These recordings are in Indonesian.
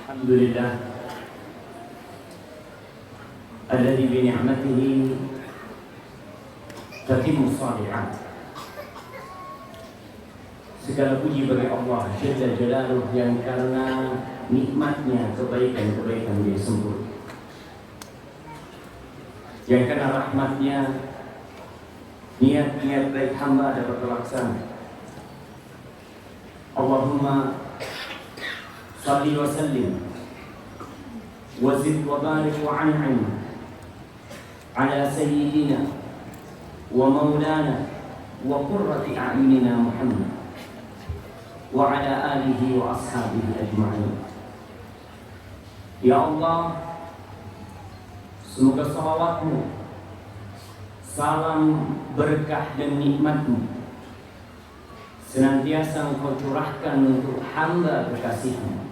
Alhamdulillah alladzi bi ni'matihi tatimmu shalihat. Segala puji bagi Allah Jalla Jalaluh yang karena nikmatnya kebaikan-kebaikan dia sempurna, yang karena rahmatnya niat-niat baik hamba dapat terlaksana. Allahumma salli wa sallim wa zid wa barik wa an'im ala sayyidina wa maulana wa qurrati a'yunina Muhammad wa ala alihi wa ashabihi ajma'in. Ya Allah, semoga salawatmu, salam berkah dan nikmatmu senantiasa Engkau curahkan untuk hamba kekasihmu,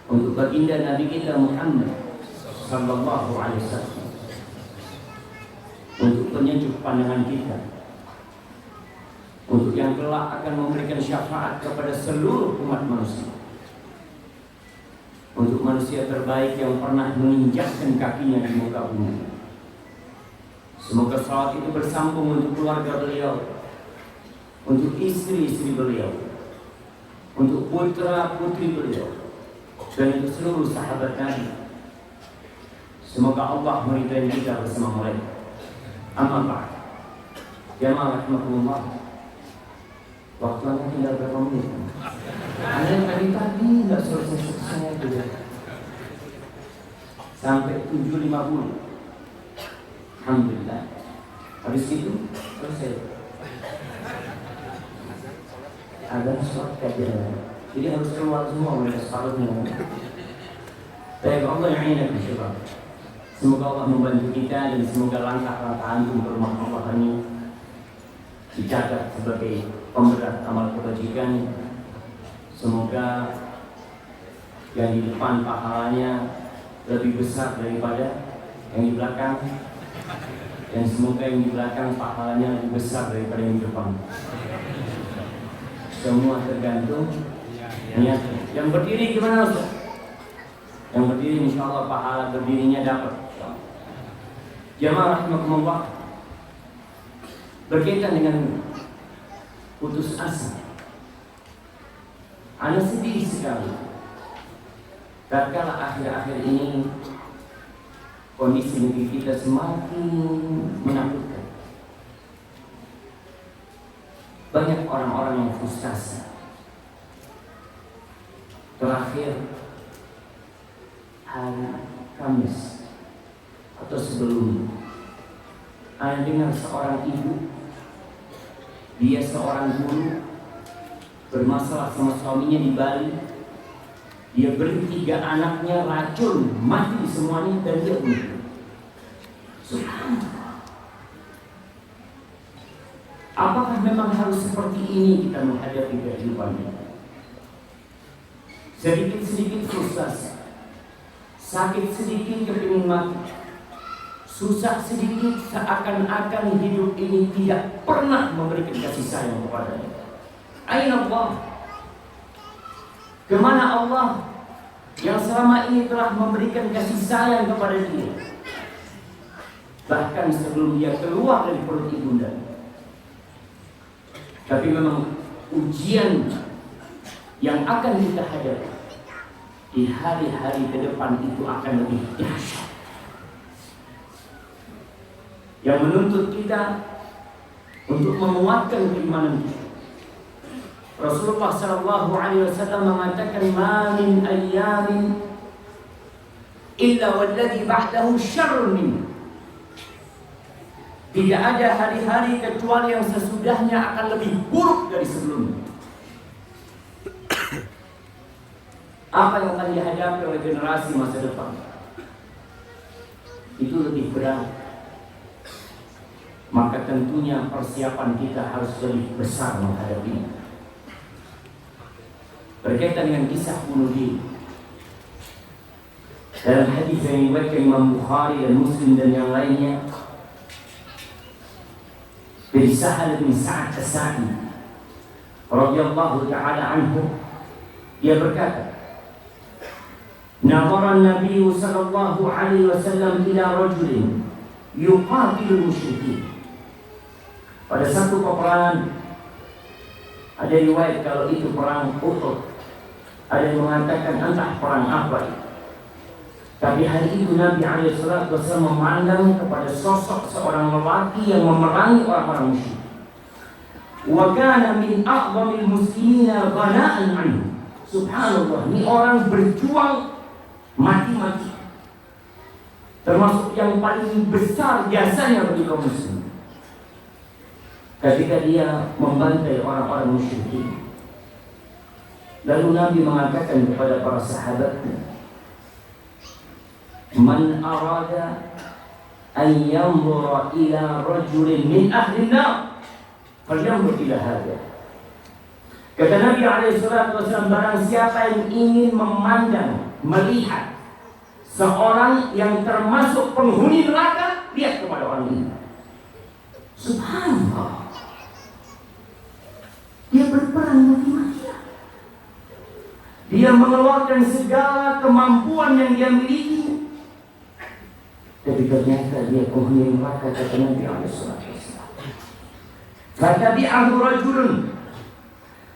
untuk baginda Nabi kita Muhammad sallallahu alaihi wasallam, untuk penyejuk pandangan kita, untuk yang kelak akan memberikan syafaat kepada seluruh umat manusia, untuk manusia terbaik yang pernah menginjakkan kakinya di muka bumi. Semoga salawat itu bersambung untuk keluarga beliau, untuk istri-istri beliau, untuk putra-putri beliau, dan untuk seluruh sahabat Nabi. Semoga Allah meridai kita bersama mereka. Amma ba'd. Jamaah rahimakumullah. Waktu anda tinggal berapa menit? Anda yang tadi nggak selesai dulu. Sampai 7.50. Alhamdulillah. Habis itu selesai. Ada sholat kajian, jadi harus keluar semua oleh separuhnya. Baik, Allah yang ini bersyukur. Semoga Allah membantu kita dan semoga langkah-langkah antum ke rumah Allah ini dicatat sebagai pemberat amal kebajikan. Semoga yang di depan pahalanya lebih besar daripada yang di belakang, dan semoga yang di belakang pahalanya lebih besar daripada yang di depan. Semua tergantung niat. Yang berdiri gimana Ustaz? Yang berdiri insyaallah pahala berdirinya dapat. Jamaah rahimakumullah, berkaitan dengan putus asa, ana sedih sekali tatkala akhir-akhir ini kondisi negeri kita semakin menakutkan. Banyak orang-orang yang frustasi. Terakhir hari Kamis atau sebelumnya, saya dengar seorang ibu, dia seorang guru, bermasalah sama suaminya di Bali. Dia beri 3 anaknya racun, mati semuanya, dan dia bunuh. Subhanallah. Apakah memang harus seperti ini kita menghadapi kehidupan ini? Sedikit-sedikit frustasi, sakit sedikit kepingin mati, susah sedikit seakan-akan hidup ini tidak pernah memberikan kasih sayang kepadanya. Aina Allah? Kemana Allah yang selama ini telah memberikan kasih sayang kepada dia, bahkan sebelum dia keluar dari perut ibundanya? Tapi memang ujian yang akan kita hadapi di hari-hari ke depan itu akan lebih dahsyat, yang menuntut kita untuk menguatkan keimanan kita. Rasulullah sallallahu alaihi wasallam mengatakan, "Ma min ayyamin illa walladhi ba'dahu syarrun minhu." Tidak ada hari-hari kecuali yang sesudahnya akan lebih buruk dari sebelumnya. Apa yang akan dihadapi oleh generasi masa depan itu lebih berat. Maka tentunya persiapan kita harus lebih besar menghadapinya. Berkaitan dengan kisah bunuh diri, dalam hadis yang diriwayatkan Imam Bukhari dan Muslim dan yang lainnya, dari Sahal bin Sa'ad As-Sa'di radhiyallahu ta'ala anhu, dia berkata, Nadhara Nabi sallallahu alaihi wasallam ila rajulin yuqatilul musyrikin. Pada satu peperangan, ada riwayat kalau itu perang Uhud, ada yang mengatakan entah perang apa itu. Tapi hari itu Nabi SAW memandang kepada sosok seorang lelaki yang memerangi orang-orang musyrik. Wa kana min a'zamil muslimina ghana'an anhu. Subhanallah, ini orang berjuang mati-mati, termasuk yang paling besar jasanya bagi kaum muslim. Ketika dia membantai orang-orang musyrik, lalu Nabi mengatakan kepada para sahabatnya, man arada an yanzura ila rajulin min ahli an-nar falyanzur ila hadha. Kata Nabi SAW, barang siapa yang ingin memandang, melihat seorang yang termasuk penghuni neraka, lihat kepada orang ini. Subhanallah, dia berperang mati-matian, dia mengeluarkan segala kemampuan yang dia miliki. Tapi ternyata dia penghuni neraka, kata Nabi SAW. Fatabi'ahu rajulun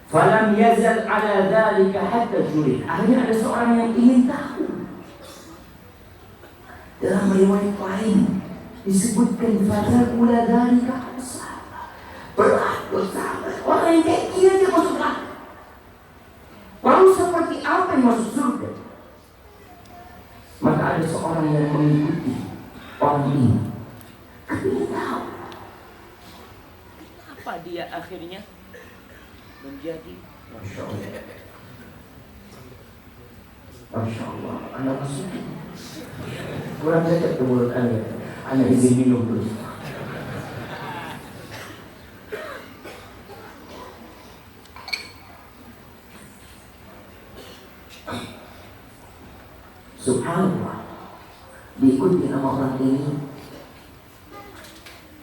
falam yazal ala dhalika hatta julid. Akhirnya ada seorang yang ingin tahu. Dalam riwayat lain disebutkan fadakula dhalika as-sahabah. Berat bersahabat. Orang yang kayak gini dia masuk neraka. Lalu seperti apa yang masuk surga? Maka ada seorang yang mengikuti orang ini, kepingin tahu apa dia akhirnya menjadi. Masya Allah, Masya Allah, anak masuk kurang dekat ke mulut anda. Anak izin minum dulu. Subhanallah, diikuti sama orang ini,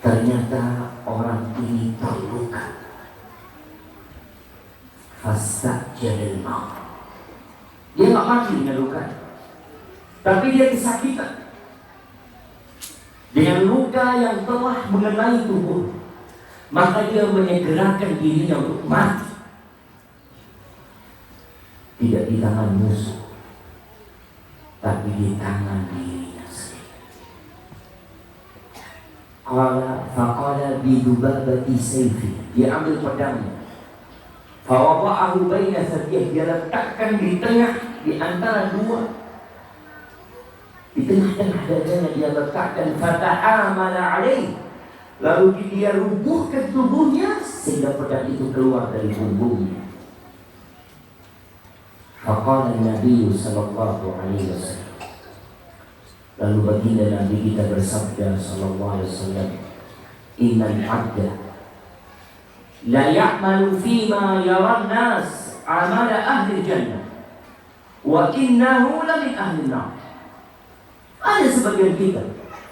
ternyata orang ini terluka. Fastajal maut. Dia nggak mati dengan luka, tapi dia kesakitan dengan luka yang telah mengenai tubuh. Maka dia menyegerakan dirinya untuk mati, tidak di tangan musuh, tapi di tangan dirinya sendiri. Faqala bidubabati sayfi. Dia ambil pedangnya, fawada'ahu baina sadiyah. Dia letakkan di tengah, di antara dua, di tengah-tengah dadanya dia letakkan. Fata'amala alaih. Lalu dia rubuhkan tubuhnya sehingga pedang itu keluar dari punggungnya. Faqala Nabi sallallahu alaihi wasallam. Lalu baginda Nabi kita bersabda sallallahu alaihi wasallam, innal 'abda la ya'malu fima yara an-nas 'amala ahli jannah wa innahu la min ahli an-nar. Ada sebagian kita,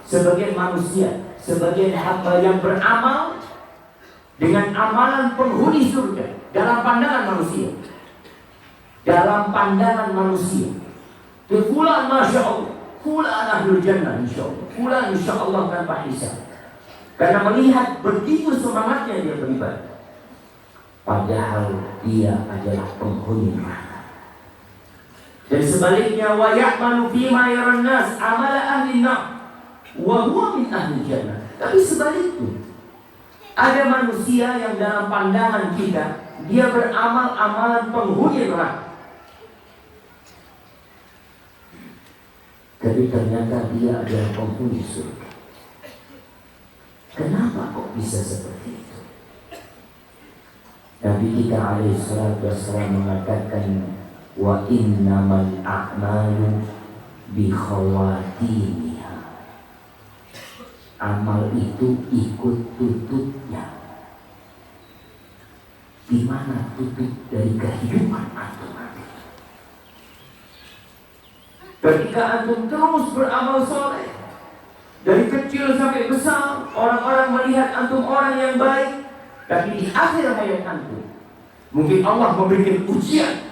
sebagian manusia, sebagian hamba yang beramal dengan amalan penghuni surga dalam pandangan manusia. Dalam pandangan manusia, fulan masya Allah, fulan ahlul jannah insyaallah, fulan insyaallah tanpa hisab. Karena melihat begitu semangatnya dia beribadah, padahal dia adalah penghuni neraka. Dan sebaliknya, wa ya'malu fima yaran nas amala ahli nar wa huwa min ahli jannah. Tapi sebaliknya, ada manusia yang dalam pandangan kita dia beramal amalan penghuni neraka, tapi ternyata dia adalah penghuni surga. Kenapa kok bisa seperti itu? Nabi kita alaihi salatu wassalam mengatakan, wa innamal a'malu bi khawatimiha. Amal itu ikut tutupnya. Di mana tutup dari kehidupan antum nanti? Ketika antum terus beramal soleh, dari kecil sampai besar, orang-orang melihat antum orang yang baik, tapi di akhir hayat antum, mungkin Allah memberikan ujian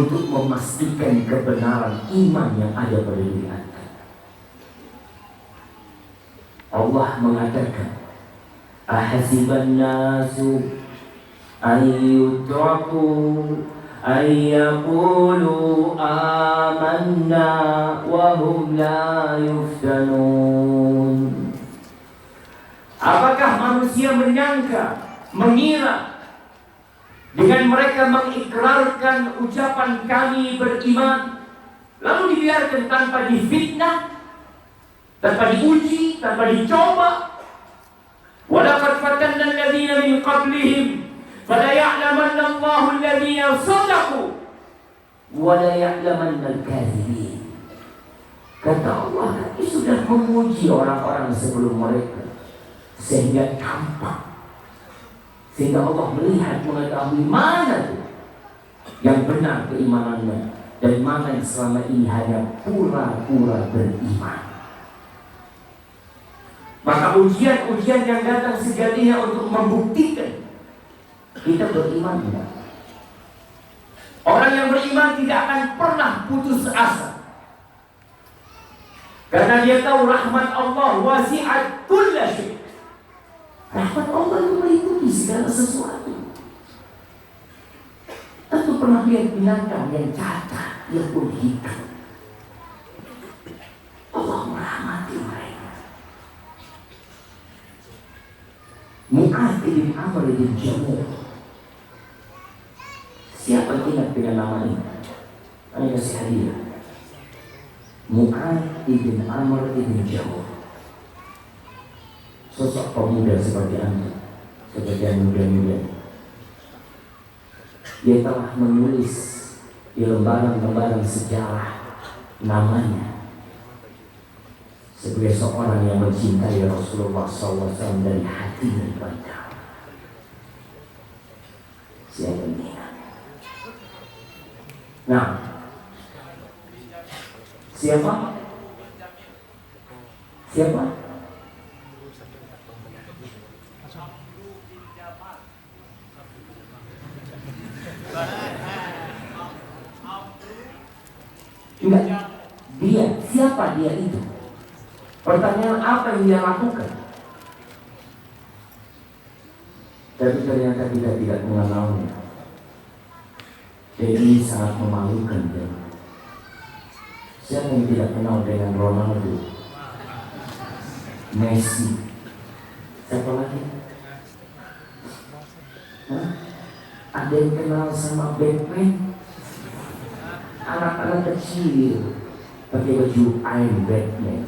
untuk memastikan kebenaran iman yang ada pada diri Anda. Allah mengatakan, ahasiban nasu ayyutraku ayyaqulu amanna wa hum la yuftanun. Apakah manusia mengira dengan mereka mengikrarkan ucapan kami beriman, lalu dibiarkan tanpa difitnah, tanpa diuji, tanpa dicoba? Walaqad fatanna alladziina min qablihim fala ya'lamanna Allahu alladziina shadaqu wa la ya'lamanna al-kadzibin. Kata Allah, kami sudah menguji orang-orang sebelum mereka sehingga tampak, sehingga Allah melihat, mengetahui mana tuh yang benar keimanannya dan mana yang selama ini hanya pura-pura beriman. Maka ujian-ujian yang datang sejatinya untuk membuktikan kita beriman tidak. Orang yang beriman tidak akan pernah putus asa, karena dia tahu rahmat Allah wasi'at kulla syai'. Rahmat Allah itu meliputi segala sesuatu. Tentu pernah lihat binatang yang cacat, dia pun hitam. Allah merahmati mereka. Mu'adz bin Amr bin Jamuh. Siapa ingat dengan nama ini? Saya kasih hadiah. Mu'adz bin Amr bin Jamuh. Sosok pemuda seperti Anda, seperti yang muda-muda. Dia telah menulis di lembaran-lembaran sejarah namanya sebagai seorang yang mencintai Rasulullah SAW dari hatinya paling dalam. Siapa ini? Nah, siapa? Siapa? Enggak, dia, siapa dia itu? Pertanyaan apa yang dia lakukan? Tapi ternyata kita tidak mengenalnya. Jadi sangat memalukan dia. Siapa yang tidak kenal dengan Ronaldo, Messi? Siapa lagi? Hah? Ada yang kenal sama Batman? Anak-anak kecil pakai baju Iron Batman.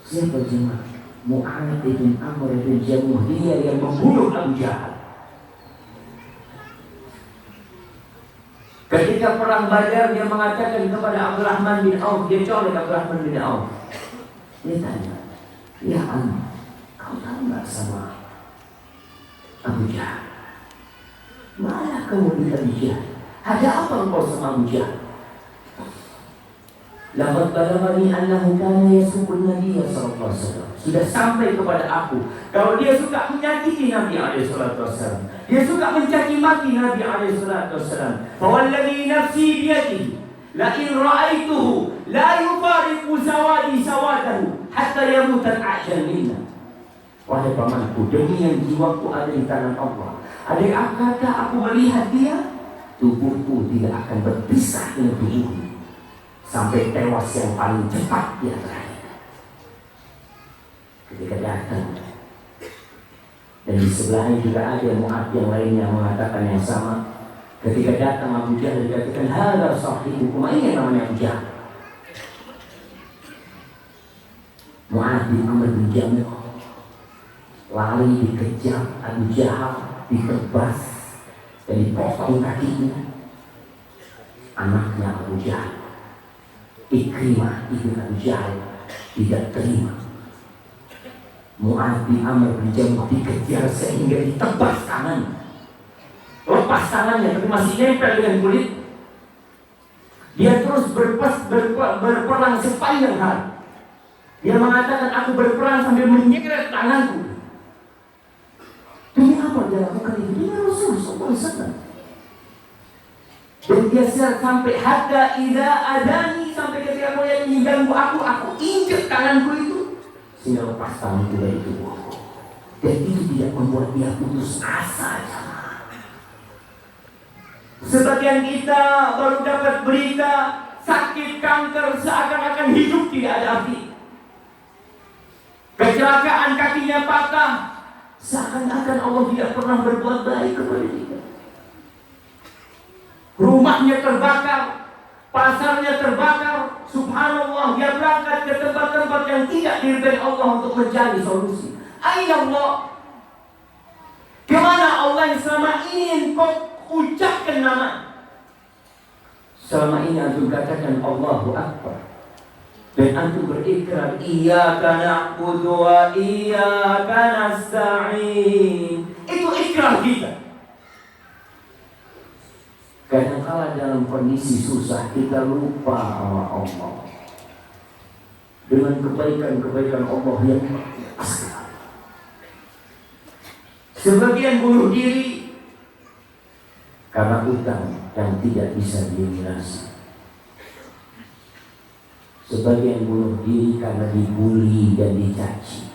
Siapa jemaah? Mu'adz bin Amr bin Jamuh, dia yang membunuh Abu Jahal. Ketika perang Badar, dia mengatakan kepada Abdurrahman bin Auf, dia colek Abdurrahman bin Auf. Dia tanya, ya Am, kau tahu nggak sama Abu Jahal? Mana kamu di Abu Jahal? Ada apa engkau sama Abu Jahal? Laqad balaghani annahu kana yasubbu an-nabiy sallallahu alaihi wasallam. Sudah sampai kepada aku kalau dia suka menyakiti Nabi alaihi salatu wasallam. Dia suka mencaci maki Nabi alaihi salatu wasallam. Fa wallazi nafsi bi yadihi la in ra'aituhu la yufariqu sawadi sawadahu hatta yamut al-ajal minna. Wahai pamanku, demi yang jiwaku ada di tangan Allah, adakah aku melihat dia, tubuhku tidak akan berpisah dengan tubuhku sampai tewas yang paling cepat dia terakhir. Ketika datang, dan di sebelahnya juga ada Mu'adz yang lainnya mengatakan yang sama. Ketika datang Abu Jahal, dikatakan hadza sahibukum, ini namanya Abu Jahal. Mu'adz bin Amr bin Jamuh lari dikejar Abu Jahal, ditebas dan dipotong kakinya. Anaknya Abu Jahal, Ikrimah ibn Abu Jahal, tidak terima. Mu'adz bin Amr bin Jamuh dikejar sehingga ditebas tangannya. Lepas tangannya tapi masih nempel dengan kulit. Dia terus berperang sepanjang hari. Dia mengatakan, aku berperang sambil menyeret tanganku. Demi apa dia lakukan itu? Demi Rasul SAW. Dan dia sampai hatta idza adani, sampai ketika mulai mengganggu aku injek tanganku itu sehingga lepas tanganku dari tubuhku. Dan itu tidak membuat dia putus asa. Sebagian kita baru dapat berita sakit kanker seakan-akan hidup tidak ada arti. Kecelakaan kakinya patah, seakan-akan Allah tidak pernah berbuat baik kepada kita. Rumahnya terbakar, pasarnya terbakar, subhanallah, dia berangkat ke tempat-tempat yang tidak diridhai Allah untuk mencari solusi. Aina Allah? Kemana Allah yang selama ini kau ucapkan nama? Selama ini antum katakan Allahu Akbar, dan antum berikrar iyyaka na'budu wa iyyaka nasta'in. Itu ikrar kita. Kadang-kala dalam kondisi susah kita lupa sama Allah dengan kebaikan-kebaikan Allah yang besar. Sebagian bunuh diri karena utang yang tidak bisa dilunasi. Sebagian bunuh diri karena dibully dan dicaci.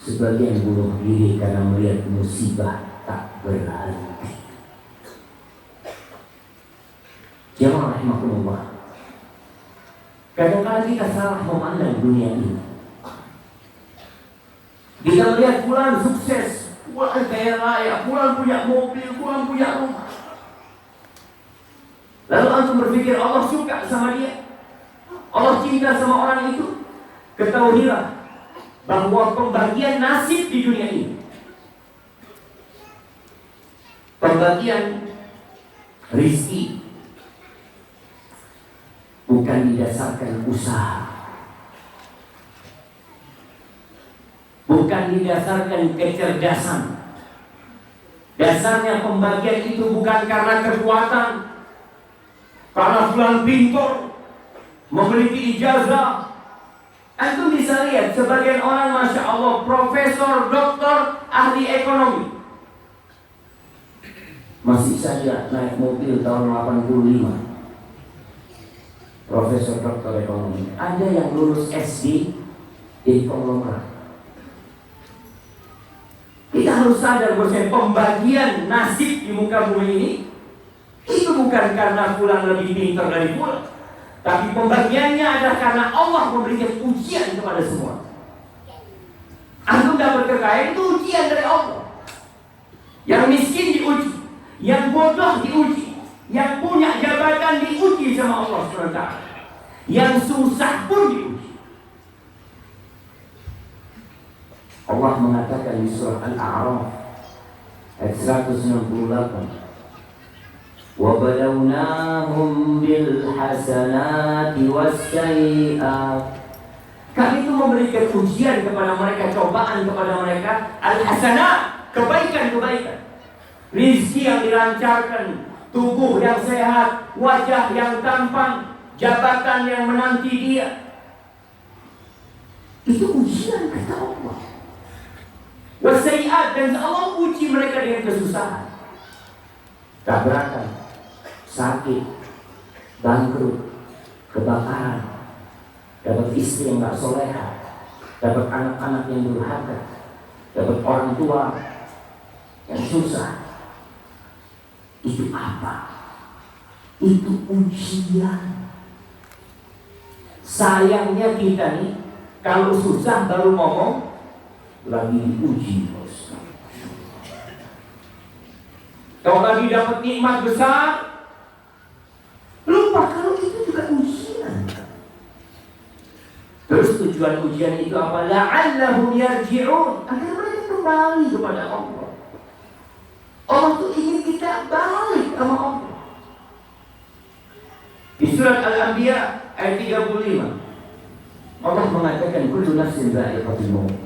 Sebagian bunuh diri karena melihat musibah tak berhenti. Jemaah rahimakumullah, kadang-kadang kita salah memandang dunia ini. Kita melihat fulan sukses, fulan kaya raya, fulan punya mobil, fulan punya rumah. Lalu antum berpikir Allah suka sama dia, Allah cinta sama orang itu. Ketahuilah bahwa pembagian nasib di dunia ini, pembagian rizki, bukan didasarkan usaha, bukan didasarkan kecerdasan. Dasarnya pembagian itu bukan karena kekuatan, karena fulan pintar, memiliki ijazah. Antum bisa lihat sebagian orang masya Allah profesor, doktor, ahli ekonomi, masih saja naik mobil tahun 85. Profesor doktor ekonomi. Ada yang lulus SD di konglomerat. Kita harus sadar bahwa pembagian nasib di muka bumi ini itu bukan karena fulan lebih pintar dari fulan, tapi pembagiannya adalah karena Allah memberikan ujian kepada semua. Antum dapat kekayaan itu ujian dari Allah. Yang miskin diuji, yang bodoh diuji, yang punya jabatan diuji sama Allah SWT, yang susah pun diuji. Allah mengatakan di surah Al-A'raf ayat 168, وَبَلَوْنَاهُمْ بِالْحَسَنَاتِ وَالسَّيِّئَاتِ. Kami itu memberikan ujian kepada mereka, cobaan kepada mereka, al-hasanat, kebaikan-kebaikan, rizki yang dilancarkan, tubuh yang sehat, wajah yang tampan, jabatan yang menanti dia. Itu ujian kata Allah. Wasai'at, dan Allah uji mereka dengan kesusahan, tabrakan, sakit, bangkrut, kebakaran, dapat istri yang gak soleha, dapat anak-anak yang durhaka, dapat orang tua yang susah. Itu apa? Itu ujian. Sayangnya kita nih, kalau susah baru ngomong lagi diuji, bos. Kalau lagi dapat nikmat besar, lupa kalau itu juga ujian. Terus tujuan ujian itu apa? La'allahum yarji'un, agar mereka kembali kepada Allah. Allah tuh ingin kita balik sama Allah. Di surat Al-Anbiya ayat 35, Allah mengatakan kullu nafsin dha'iqatul maut.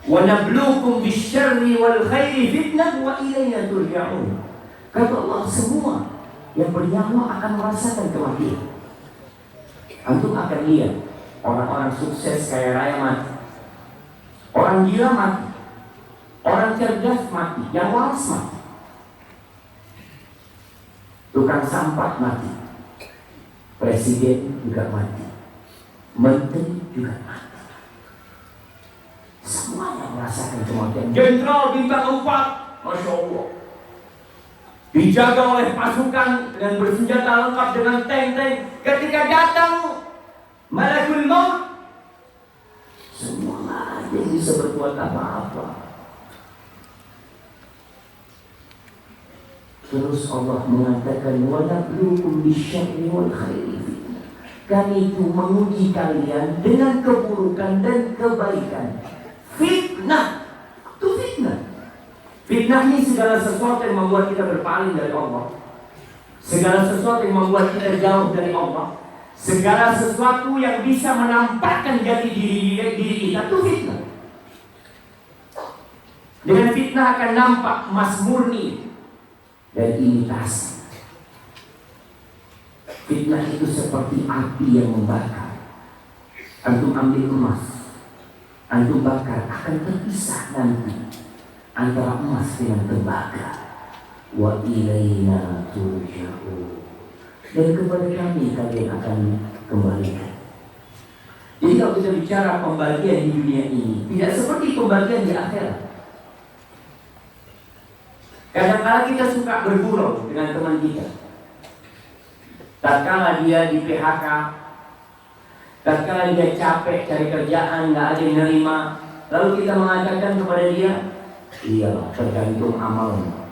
Wa nabluukum bisyarri wal khairi fitnah wa ilayna turja'un. Kata Allah, semua yang bernyawa akan merasakan kematian. Antum akan lihat orang-orang sukses kaya raya mati, orang gila mati, Orang cerdas mati, yang waras mati. Tukang sampah mati, presiden juga mati, menteri juga mati. Semuanya merasakan kematian. Jenderal bintang 4, Masya Allah, dijaga oleh pasukan dengan bersenjata lengkap dengan tank-tank. Ketika datang Malakul Maut, semua ada yang bisa berbuat apa-apa. Terus Allah mengatakan, وَنَبْلُوكُمْ بِالشَّرِّ وَالْخَيْرِ فِتْنَةً. Kami itu menguji kalian dengan keburukan dan kebaikan. Fitnah, itu fitnah. Fitnah ini segala sesuatu yang membuat kita berpaling dari Allah, segala sesuatu yang membuat kita jauh dari Allah, segala sesuatu yang bisa menampakkan jati diri kita, itu fitnah. Dengan fitnah akan nampak emas murni dan imitasi. Fitnah itu seperti api yang membakar. Antum ambil emas, antum bakar, akan terpisah nanti antara emas dengan terbakar. Wa ilaina turja'un. Dan kepada kami kalian akan kembalikan. Jadi kalau kita bicara pembagian di dunia ini, tidak seperti pembagian di akhirat. Kadang-kadang kita suka bergurau dengan teman kita. Tatkala dia di PHK, tatkala dia capek cari kerjaan, nggak ada yang nerima, lalu kita mengatakan kepada dia, iyalah tergantung amalnya.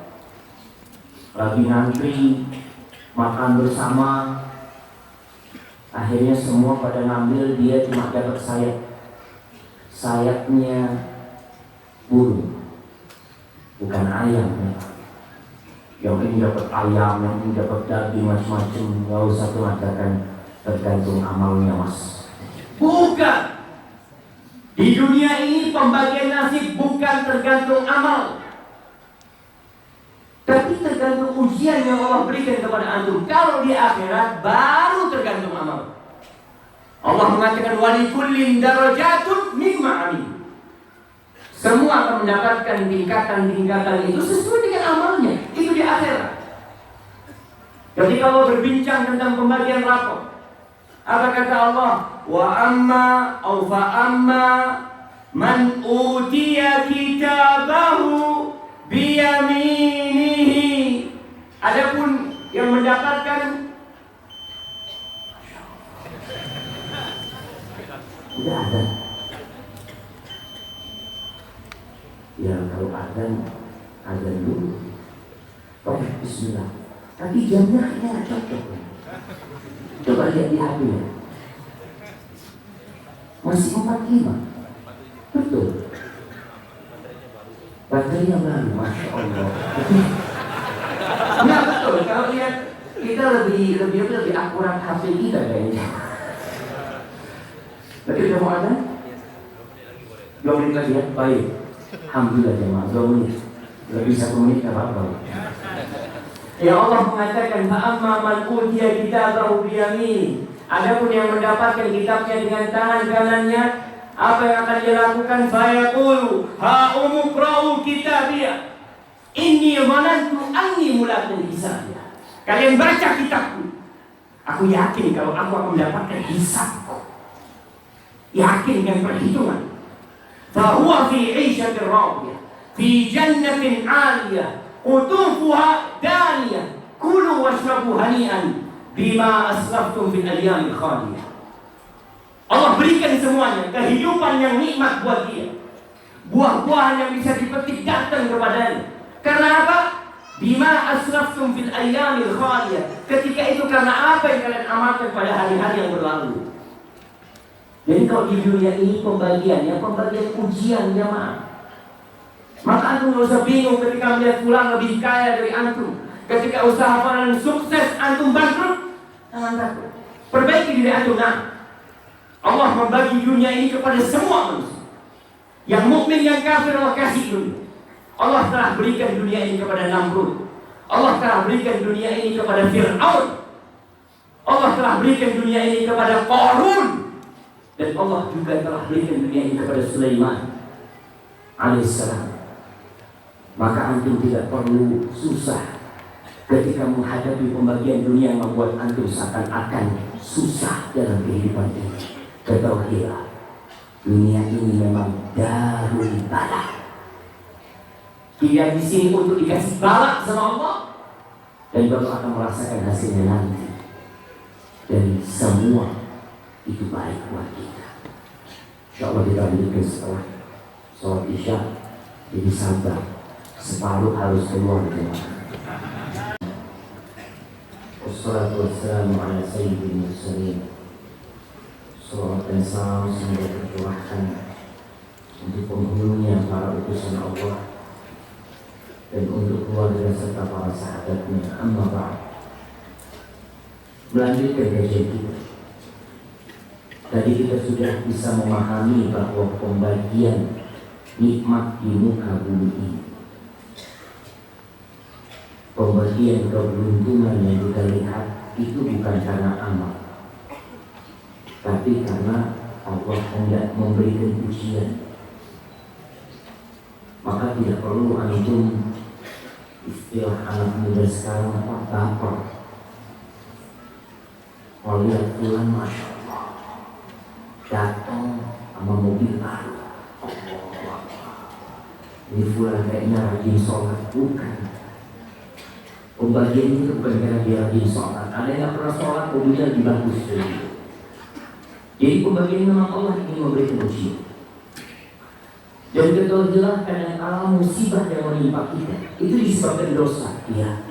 Lagi ngantri, makan bersama, akhirnya semua pada ngambil, dia cuma dapat sayapnya burung, bukan ayam ya. Yang ini dapat ayam, yang ini dapat daging, macam-macam. Gak usah tuh mengatakan tergantung amalnya mas. Bukan. Di dunia ini pembagian nasib bukan tergantung amal, tapi tergantung ujian yang Allah berikan kepada antum. Kalau di akhirat baru tergantung amal. Allah mengatakan walikullin darajatun mimma amil. Semua akan mendapatkan tingkatan-tingkatan itu sesuai dengan amalnya. Itu di akhirat. Ketika Allah berbincang tentang pembagian rapor, apa kata Allah? Wa amma au fa amma man utiya kitabahu biyaminihi. Adapun yang mendapatkan, tidak ada. Ya kalau azan dulu. Oh, bismillah. Tapi jamnya kayaknya nggak cocok. Coba lihat di HP ya. Masih 45. Betul. Baterainya baru, Masya Allah. Nah betul. Kalau lihat kita lebih akurat HP kita kayaknya. Berarti udah mau azan? 2 menit lagi ya. Baik. Alhamdulillah jemaah, 2 menit. Lebih 1 menit gak apa-apa. Ya Allah mengatakan fa'amma man utiya kitabahu biyamini. Adapun yang mendapatkan kitabnya dengan tangan kanannya, apa yang akan dia lakukan? Fayaqulu ha umqra'u kitabiyah inni dhanantu anni mulaqin hisabiyah. Kalian baca kitabku. Aku yakin kalau aku akan mendapatkan hisabku. Yakin dengan perhitungan. Fahuwa fi 'ishatin radiyah fi jannatin 'aliyah qutufuha daniyah kulu washrabu hani'an bima aslaftum fil ayyamil khaliyah. Allah berikan semuanya kehidupan yang nikmat buat dia. Buah-buahan yang bisa dipetik datang kepadanya. Karena apa? Bima aslaftum fil ayyamil khaliyah. Ketika itu karena apa yang kalian amalkan pada hari-hari yang berlalu. Jadi kalau di dunia ini pembagian ujian jemaah. Maka antum gak usah bingung ketika melihat fulan lebih kaya dari antum. Ketika usaha fulan sukses, antum bangkrut, jangan takut. Perbaiki diri antum. Nah, Allah membagi dunia ini kepada semua manusia. Yang mukmin, yang kafir, Allah kasih dunia. Allah telah berikan dunia ini kepada Namrud. Allah telah berikan dunia ini kepada Fir'aun. Allah telah berikan dunia ini kepada Qarun. Dan Allah juga telah berikan dunia ini kepada Sulaiman alaihissalam. Maka antum tidak perlu susah ketika menghadapi pembagian dunia yang membuat antum seakan-akan susah dalam kehidupan ini. Ketahuilah, dunia ini memang darul balak. Tidak di sini untuk dikasih balak sama Allah, dan baru akan merasakan hasilnya nanti. Dan semua itu baik buat kita. InsyaAllah kita lanjutkan setelah sholat isya. Jadi sabar, separuh harus keluar jemaah. Wassalatu wassalamu ala sayyidil mursalin. Salawat dan salam semoga tercurahkan untuk penghulunya para utusan Allah dan untuk keluarga serta para sahabatnya. Amma ba'd. Melanjutkan kajian kita. Tadi kita sudah bisa memahami bahwa pembagian nikmat di muka bumi ini, pembagian keberuntungan yang kita lihat itu bukan karena amal, tapi karena Allah hendak memberikan ujian. Maka tidak perlu antum, istilah anak muda sekarang, baper. Kalau lihat bulan, Masya Allah, datang sama mobil baru, ini bulan kayaknya rajin sholat. Bukan. Pembagian itu bukan karena dia rajin sholat. Ada yang gak pernah sholat, mobilnya lebih bagus dari itu. Jadi pembagian memang Allah ingin memberikan ujian. Dan ketahuilah kadang alam musibah yang menimpa kita itu disebabkan dosa. Ya.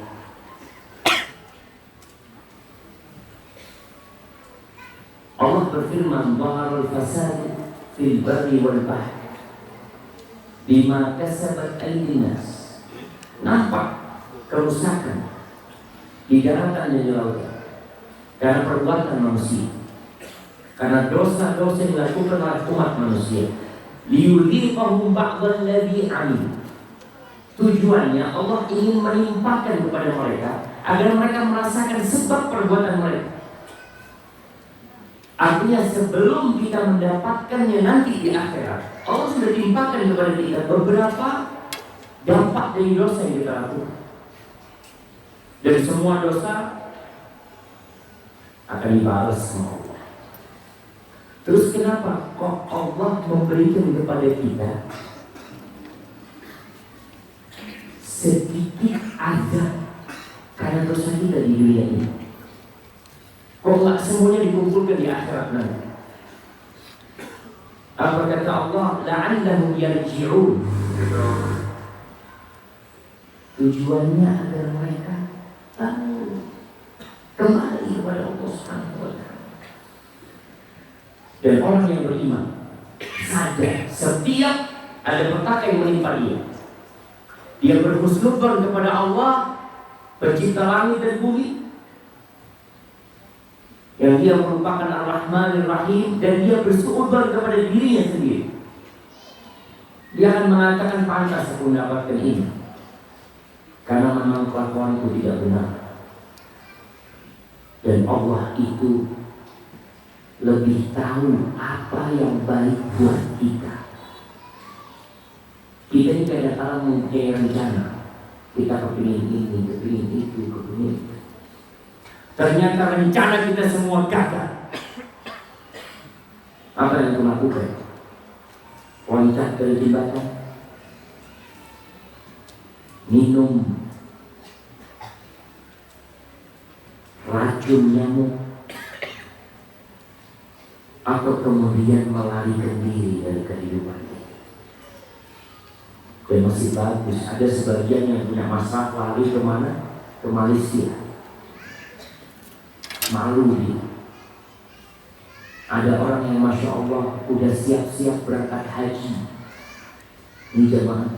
Allah berfirman, "Dhaharul fasad fil barri wal bahri bima kasabat aydin nas." Nampak kerusakan di daratan dan di lautan karena perbuatan manusia, karena dosa-dosa yang dilakukan oleh umat manusia. Liyudhiqahum ba'dal ladzi 'amil. Tujuannya Allah ingin menimpakan kepada mereka agar mereka merasakan sebab perbuatan mereka. Artinya sebelum kita mendapatkannya nanti di akhirat, Allah sudah timpakan kepada kita beberapa dampak dari dosa yang kita lakukan. Dan semua dosa akan dibalas sama Allah. Terus kenapa kok Allah memberikan kepada kita sedikit azab karena dosa kita di dunia ini? Kok nggak semuanya dikumpulkan di akhirat nanti? Apa kata Allah? La'allahum yarji'un. Tujuannya agar mereka kembali kepada Allah Subhanahu wa Ta'ala. Dan orang yang beriman sadar setiap ada petaka yang menimpa dia, dia berhusnudzon kepada Allah, pencipta langit dan bumi, yang dia merupakan Ar-Rahmanir Rahim, dan dia bersuudzon kepada dirinya sendiri. Dia akan mengatakan, pantas aku mendapatkan ini karena memang kelakuanku tidak benar. Dan Allah itu lebih tahu apa yang baik buat kita. Kita ini kadang-kadang mempunyai rencana, kita kepingin ini, kepingin itu, kepingin itu. Ternyata rencana kita semua gagal. Apa yang kita lakukan? Loncat dari jembatan, minum racun nyamuk, atau kemudian melarikan diri dari kehidupan ini. Dan masih bagus, ada sebagian yang punya masalah lari kemana? Ke Malaysia. Malu dia. Ada orang yang Masya Allah udah siap-siap berangkat haji. Ini jemaah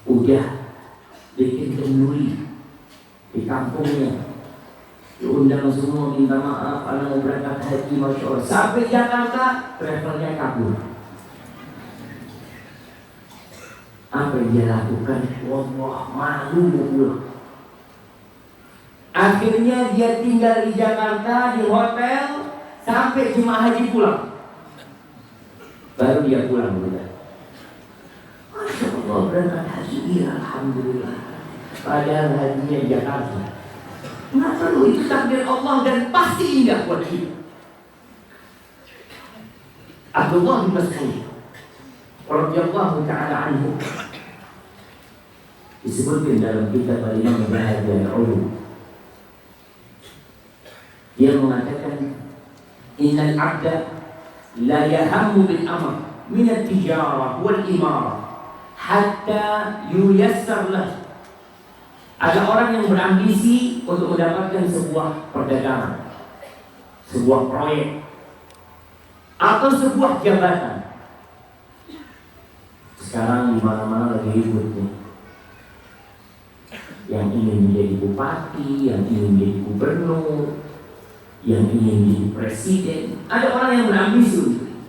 udah bikin kenduri di kampungnya, diundang semua, minta maaf karena mau berangkat haji. Masya Allah, sampai Jakarta travelnya kabur. Apa yang dia lakukan? Wah, malu mau pulang. Akhirnya dia tinggal di Jakarta di hotel sampai jemaah haji pulang, baru dia pulang. Masya Allah, Oh berangkat haji, iya alhamdulillah. Padahal hajinya di Jakarta. Nggak perlu, itu takdir Allah dan pasti indah buat kita. Abdullah bin Mas'ud radhiyallahu ta'ala anhu disebutkan dalam kitab Al-Imam Al-Bahari Al-Ulum. Dia mengatakan, innal abda la yahammu bil amr min at-tijarah wal imarah hatta yuyassar lah. Ada orang yang berambisi untuk mendapatkan sebuah perdagangan, sebuah proyek, atau sebuah jabatan. Sekarang di mana-mana lagi ribut nih. Yang ingin menjadi bupati, yang ingin menjadi gubernur, yang ingin menjadi presiden. Ada orang yang berambisi untuk itu.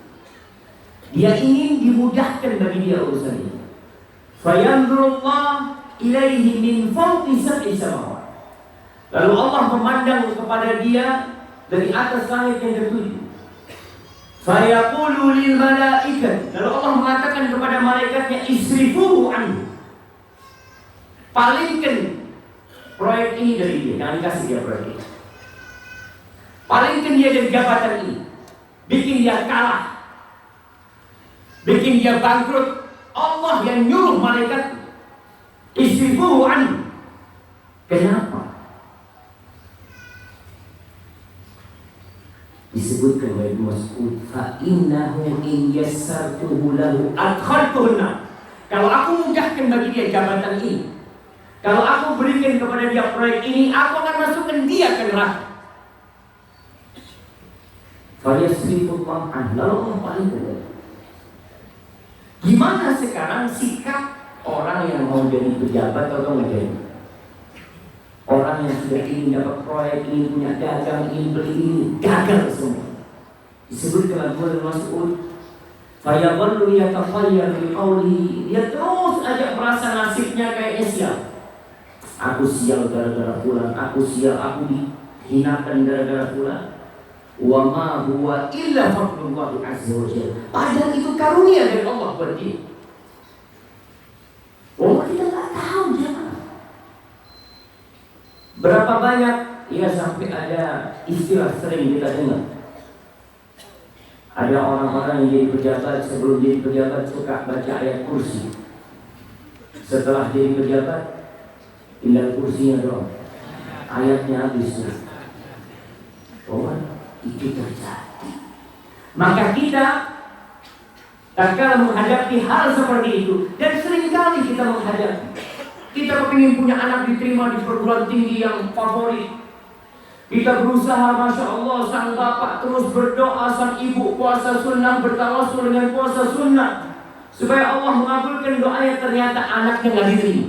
Dia ingin dimudahkan bagi dia urusan ini. Fayanzurullah ilaihi min fawqi sab'i samawat. Lalu Allah memandang kepada dia dari atas langit yang ketujuh. Fayaqulu lil malaikat. Lalu Allah mengatakan kepada malaikatnya, isrifuhu anhu. Palingkan proyek ini dari dia, jangan kasih dia proyek ini. Palingkan dia dari jabatan ini. Bikin dia kalah. Bikin dia bangkrut. Allah yang nyuruh malaikat isrifuhu anhu. Kenapa? Disebutkan oleh Mas'ud, fa innahu in yassartuhu lahu adkhaltuhu an-nar. Kalau aku mudahkan bagi dia jabatan ini, kalau aku berikan kepada dia proyek ini, aku akan masukkan dia ke neraka. Fa yasrifullah an, lalu Allah palingkan. Gimana sekarang sikap orang yang mau jadi pejabat atau nggak jadi? Orang yang sudah ingin dapat proyek, ingin punya dagang, ingin beli ini, gagal semua. Disebutkan oleh Mas'ud, fayadhallu yatafayyar biqaulihi. Dia terus aja merasa nasibnya kayaknya sial. Aku sial gara-gara fulan, aku sial, aku dihinakan gara-gara fulan. Wa ma huwa illa fadlullah azza wa jalla. Padahal itu karunia dari Allah buat dia. Oh, kita nggak tahu jangan. Berapa banyak ya sampai ada istilah sering kita dengar. Ada orang-orang yang jadi pejabat, sebelum jadi pejabat suka baca ayat kursi. Setelah jadi pejabat tinggal kursinya doang. Ayatnya habis. Oh, itu terjadi. Maka kita tatkala menghadapi hal seperti itu, dan seringkali kita menghadapi, kita kepingin punya anak diterima di perguruan tinggi yang favorit. Kita berusaha, Masya Allah, sang bapak terus berdoa, sang ibu puasa sunnah, bertawasul dengan puasa sunnah, supaya Allah mengabulkan doanya. Ternyata anaknya nggak diterima.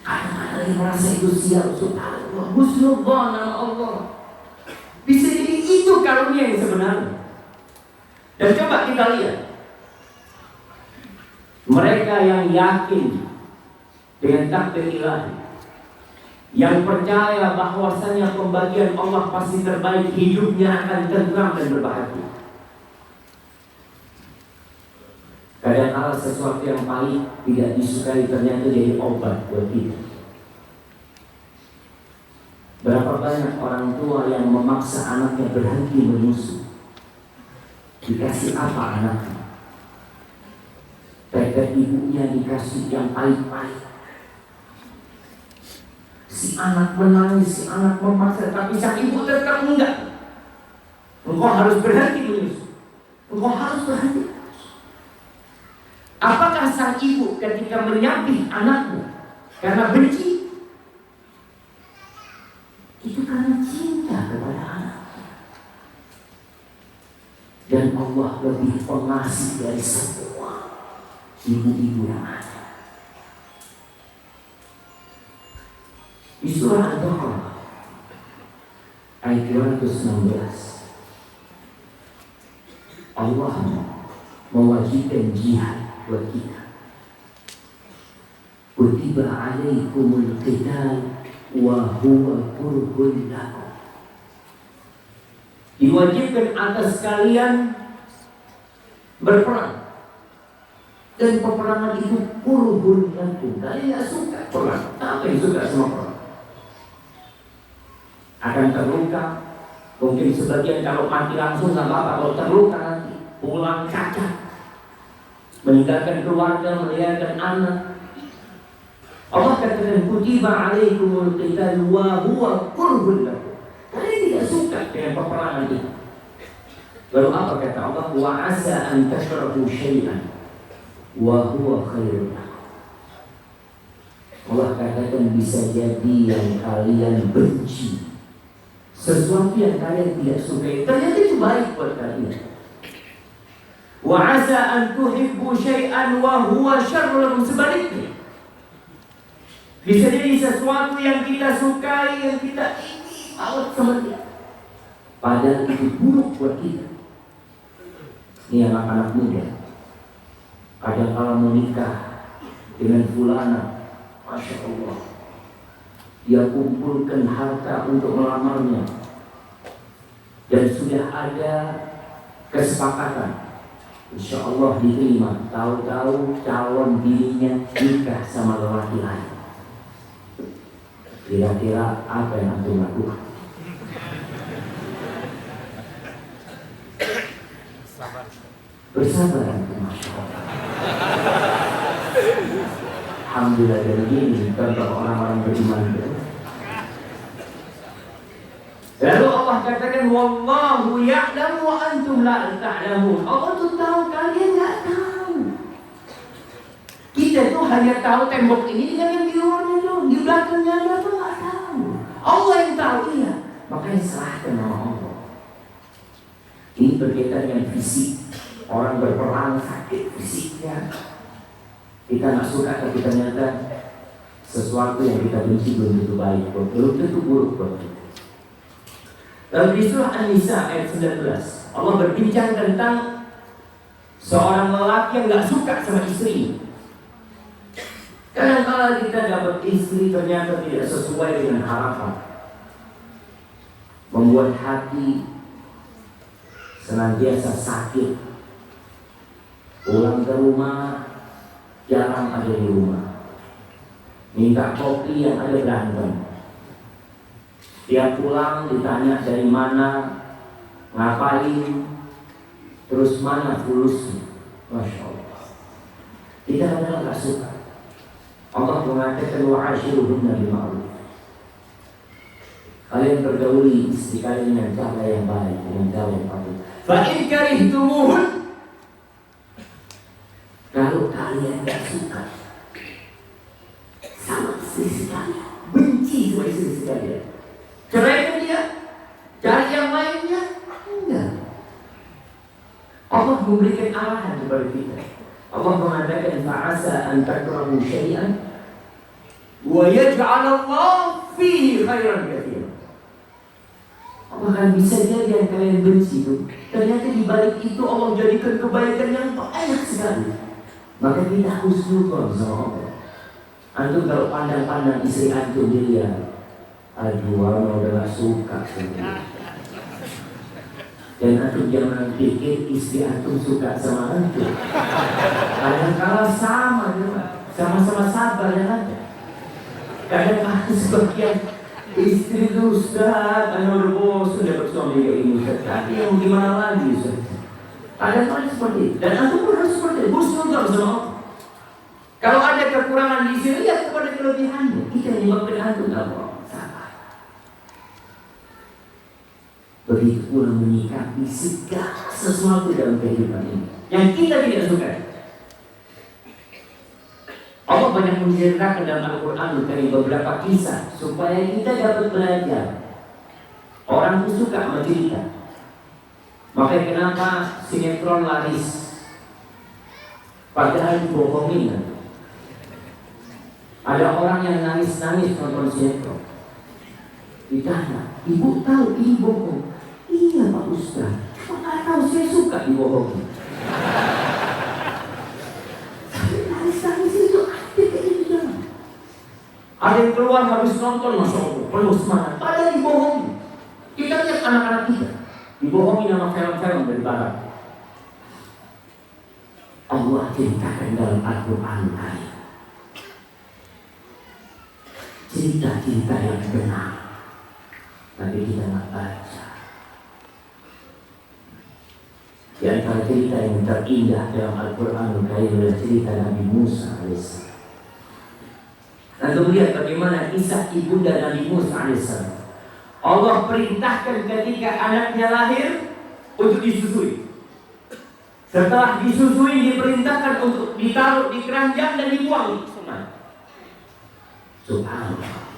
Kadang-kadang merasa itu sial, subhanallah, husnullah nama Allah. Bisa jadi itu karunia yang sebenarnya. Dan coba kita lihat, mereka yang yakin dengan takdir ilahi, yang percaya bahwasanya pembagian Allah pasti terbaik, hidupnya akan tenang dan berbahagia. Kadang-kadang sesuatu yang pahit tidak disukai ternyata jadi obat buat kita. Berapa banyak orang tua yang memaksa anaknya berhenti menyusu. Dikasih apa anaknya? Baik ibunya dikasih yang pahit-pahit. Si anak menangis, si anak memaksa, tapi sang ibu tetap enggak. Engkau harus berhenti menyusu. Engkau harus berhenti. Apakah sang ibu ketika menyapih anaknya karena benci? Itu karena cinta kepada anaknya. Dan Allah lebih pengasih dari semua ibu-ibu yang ada. Di surah Al-Baqarah ayat 216, Allah mewajibkan jihad buat kita. Kutiba alaikumul qital wa huwa kurhun lakum. Diwajibkan atas kalian berperang. Dan peperangan itu kurhun lakum. Kalian tidak suka perang. Apa yang suka sama perang? Akan terluka. Mungkin sebagian kalau mati langsung nggak apa-apa. Kalau terluka nanti pulang cacat, meninggalkan keluarga, meninggalkan anak. Allah katakan kutiba alaikumul qital wa huwa kurhun lakum. Kalian tidak suka dengan peperangan itu. Lalu apa kata Allah? Wa asa an takrahu syai'an wa huwa khairun lakum. Allah katakan bisa jadi yang kalian benci, sesuatu yang kalian tidak sukai, ternyata itu baik buat kalian. Wa asa an tuhibbu syai'an wa huwa syarrun lakum. Sebaliknya, bisa jadi sesuatu yang kita sukai, yang kita ingin banget sama dia, padahal itu buruk buat kita. Ini anak-anak muda, kadang kala menikah dengan fulana, Masya Allah, dia kumpulkan harta untuk melamarnya, dan sudah ada kesepakatan, insya Allah diterima. Tahu-tahu calon bininya nikah sama lelaki lain. Kira-kira apa yang antum lakukan? Bersabar antum, Masya Allah. Alhamdulillah dari ini contoh orang-orang beriman. Lalu Allah katakan wallahu ya'lamu wa antum la ta'lamun. Allah tuh tahu, kalian nggak tahu. Kita tuh hanya tahu tembok ini dengan yang di luarnya dong, di belakangnya ada tuh nggak tahu. Allah yang tahu, iya. Makanya serahkan sama Allah. Ini berkaitan dengan fisik. Orang berperang sakit fisiknya, kita nggak suka, tapi ternyata sesuatu yang kita benci belum tentu baik, belum tentu buruk buat kita. Lalu di surah An-Nisa ayat 19, Allah berbincang tentang seorang lelaki yang nggak suka sama istri. Kadang-kala kita dapat istri ternyata tidak sesuai dengan harapan, membuat hati senantiasa sakit. Pulang ke rumah jarang ada di rumah, minta kopi yang ada berantem. Dia pulang ditanya dari mana, ngapain, terus mana fulusnya. Masya Allah, kita kadang nggak suka. Allah mengatakan wa'ashiruhunna bil ma'ruf. Kalian pergauli istri kalian dengan cara yang baik, dengan cara yang baik. Fa in karihtumuhun, kalau kalian tidak suka sama istri kalian, benci sama istri kalian, ceraikan dia, cari yang lainnya. Enggak. Allah memberikan arahan kepada kita. Allah mengatakan fa'asa an takrahu syai'an wa yaj'al Allah fihi khairan katsiran. Apakah bisa jadi yang kalian benci itu, ternyata di balik itu Allah jadikan kebaikan yang banyak sekali. Maka kita husnuzon sama Allah. Antum kalau pandang-pandang istri antum, dia aduh, orang udah gak suka sama. Dan antum jangan pikir istri antum suka sama antum. Kadang-kala sama, sama-sama sabar yang ada. Kadang-kala sebagian istri itu, Ustaz, anda udah bosan dapat suami kayak ini, Ustaz. Tapi yang gimana lagi, Ustaz? Kadang-kala seperti itu. Dan antum pun harus seperti itu. Husnuzon sama Allah. Kalau ada kekurangan di sini, lihat kepada kelebihannya. Itu yang menyebabkan antum Allah. Begitu pula menyikapi segala sesuatu dalam kehidupan ini yang kita tidak suka. Allah banyak menceritakan dalam Al-Quran dari beberapa kisah supaya kita dapat belajar. Orang itu suka sama cerita. Makanya kenapa sinetron laris, padahal dibohongin. Ada orang yang nangis-nangis nonton sinetron. Ditanya, ibu tahu ini bohong? Iya Pak Ustaz, cuma nggak tahu, saya suka dibohongin. Tapi nangis-nangis itu aktif ini jangan. Ada yang keluar habis nonton, Masya Allah, penuh semangat, padahal dibohongin. Kita lihat anak-anak kita dibohongin sama film-film dari barat. Allah Allah ceritakan dalam Al-Quran Karim. Cerita-cerita yang benar, tapi kita nggak baca. Di antara cerita yang terindah dalam Al-Quran Karim adalah cerita Nabi Musa AS. Anda melihat bagaimana kisah ibunda Nabi Musa AS. Allah perintahkan ketika anaknya lahir untuk disusui. Setelah disusui, diperintahkan untuk ditaruh di keranjang dan dibuang di sungai. Subhanallah.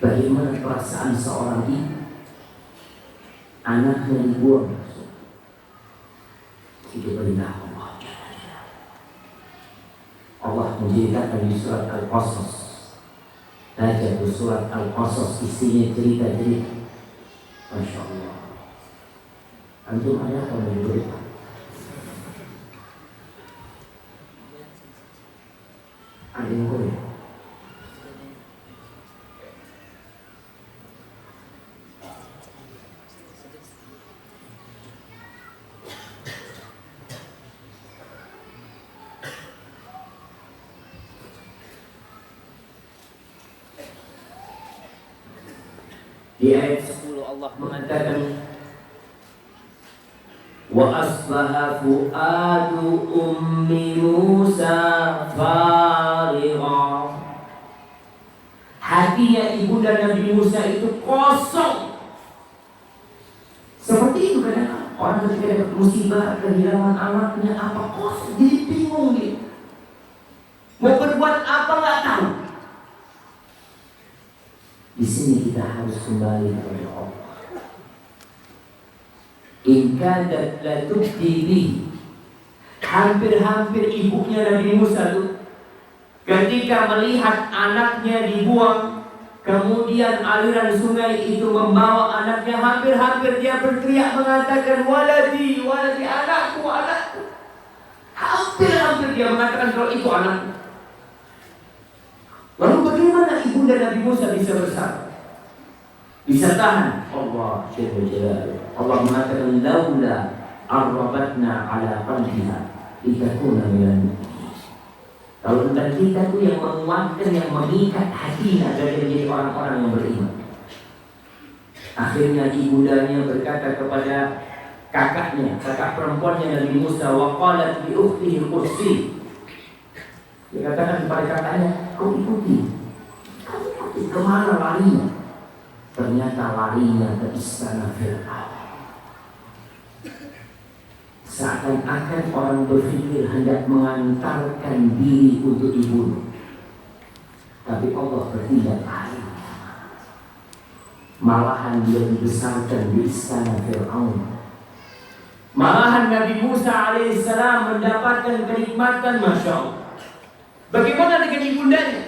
Bagaimana perasaan seorang ibu? Anaknya dibuang. Itu perintah Allah. Allah menceritakan di surat Al-Qasas. Baca di surat Al-Qasas, isinya cerita-cerita. Masya Allah. Antum ada apa yang berita? Ada yang boleh? Di ayat 10 Allah mengatakan wa asbaha fuadu ummi Musa farigha. Hatinya ibunda Nabi Musa itu kosong. Seperti itu kadang orang ketika dapat musibah, kehilangan anaknya, apa kosong, jadi bingung dia. Mau berbuat apa nggak tahu. Di sini kita harus kembali kepada Allah. In kadat la tubdi. Hampir-hampir ibunya Nabi Musa itu ketika melihat anaknya dibuang, kemudian aliran sungai itu membawa anaknya, hampir-hampir dia berteriak mengatakan waladi, waladi, anakku, anakku. Hampir-hampir dia mengatakan kalau itu anakku. Lalu bagaimana ibunda Nabi Musa bisa bersabar? Bisa tahan? Allah Allah mengatakan laula arrabatna ala qalbiha litakuna minal mu'minin. Kalau bukan kita tuh yang menguatkan, yang mengikat hatinya agar menjadi orang-orang yang beriman. Akhirnya ibundanya berkata kepada kakaknya, kakak perempuannya Nabi Musa, wa qalat bi ukhtihi qussi. Dia katakan kepada kakaknya, kau ikuti kemana larinya? Ternyata larinya ke istana Fir'aun. Seakan-akan orang berpikir hendak mengantarkan diri untuk dibunuh, tapi Allah bertindak lain. Malahan dia dibesarkan di istana Fir'aun. Malahan Nabi Musa alaihissalam mendapatkan kenikmatan, Masya Allah. Bagaimana dengan ibundanya?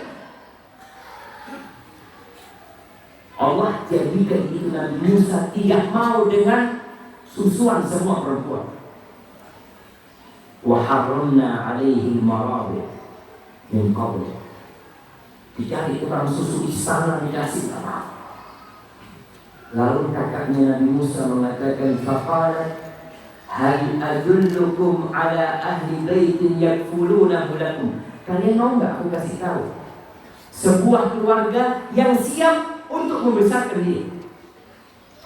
Allah jadikan itu Nabi Musa tidak mau dengan susuan semua perempuan. Wa harramna alaihi al-maradi min qabl. Dicari tukang susu istana dikasih apa? Lalu kakaknya Nabi Musa mengatakan, faqalat hal adullukum ala ahli baitin yakfulunahu lakum. Kalian mau nggak aku kasih tahu sebuah keluarga yang siap untuk membesarkan dia,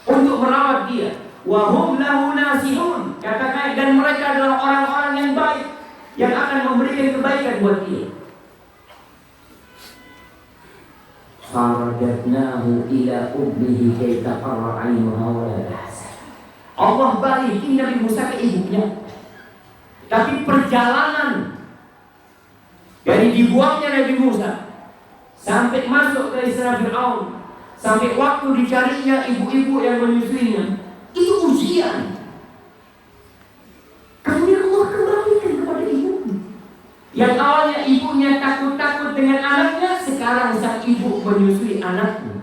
untuk merawat dia. Wa hum lahu nasihun. Katakan, dan mereka adalah orang-orang yang baik, yang akan memberikan kebaikan buat dia. Faradadnahu ila ummihi kay taqarra 'ainuha wa la tahzan. Allah balikin Nabi Musa ke ibunya. Tapi perjalanan dari dibuangnya Nabi Musa sampai masuk ke istana Fir'aun, sampai waktu dicarinya ibu-ibu yang menyusuinya, itu ujian. Kemudian Allah kembalikan kepada ibu. Yang awalnya ibunya takut-takut dengan anaknya, sekarang sang ibu menyusui anaknya.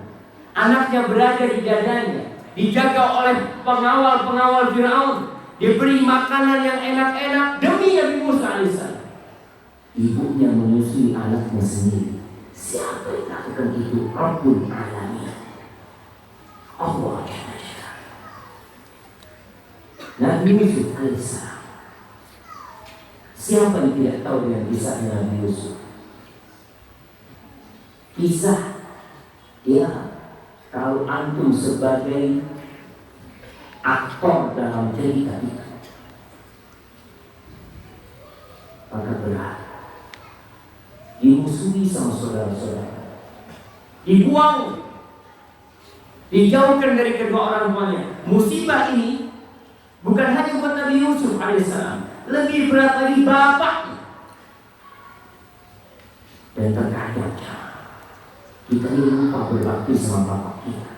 Anaknya berada di dadanya, dijaga oleh pengawal-pengawal Fir'aun, diberi makanan yang enak-enak demi Nabi Musa alaihissalam. Ibunya menyusui anaknya sendiri. Siapa yang lakukan itu? Rabbul Alamin, Allah. Nabi Yusuf alaihissalam Siapa yang tidak tahu dengan kisahnya Nabi Yusuf? Kisah, ya, kalau antum sebagai aktor dalam cerita itu, maka berat. Dimusuhi sama saudara-saudara, dibuang, dijauhkan dari kedua orang tuanya. Musibah ini bukan hanya buat Nabi Yusuf alaihissalam, lebih berat lagi bapaknya. Dan terkadang kita ini lupa berbakti sama bapak kita.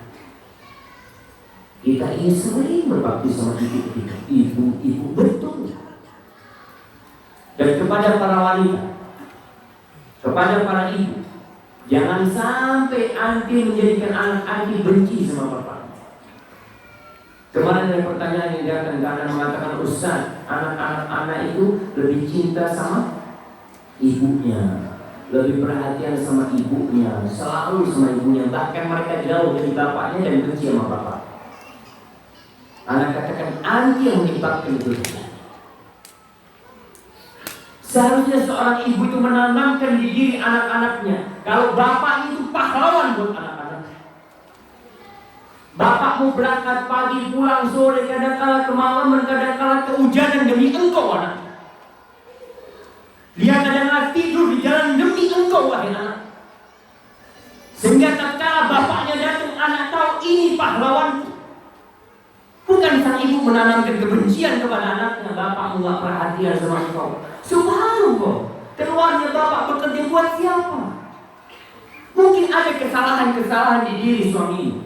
Kita ini sering berbakti sama ibu kita, ibu betul. Dan kepada para wanita, kepada para ibu, jangan sampai anti menjadikan anak anti benci sama bapak. Kemarin ada pertanyaan yang datang, karena mengatakan Ustaz, anak-anak itu lebih cinta sama ibunya, lebih perhatian sama ibunya, selalu sama ibunya, bahkan mereka jauh dari bapaknya dan benci sama bapak. Anak katakan anti yang menyebabkan itu. Seharusnya seorang ibu itu menanamkan di diri anak-anaknya kalau bapak itu pahlawan buat anak-anak. Bapakmu berangkat pagi, pulang sore, kadang-kala kemalaman, kadang-kala kehujanan demi engkau anak. Dia kadang-kala tidur di jalan demi engkau wahai anak. Sehingga tatkala bapaknya datang, anak tahu ini pahlawanku. Bukan sang ibu menanamkan kebencian kepada anaknya, bapakmu gak perhatian sama engkau. Subhanallah, keluarnya bapak bekerja buat siapa? Mungkin ada kesalahan-kesalahan di diri suami ini,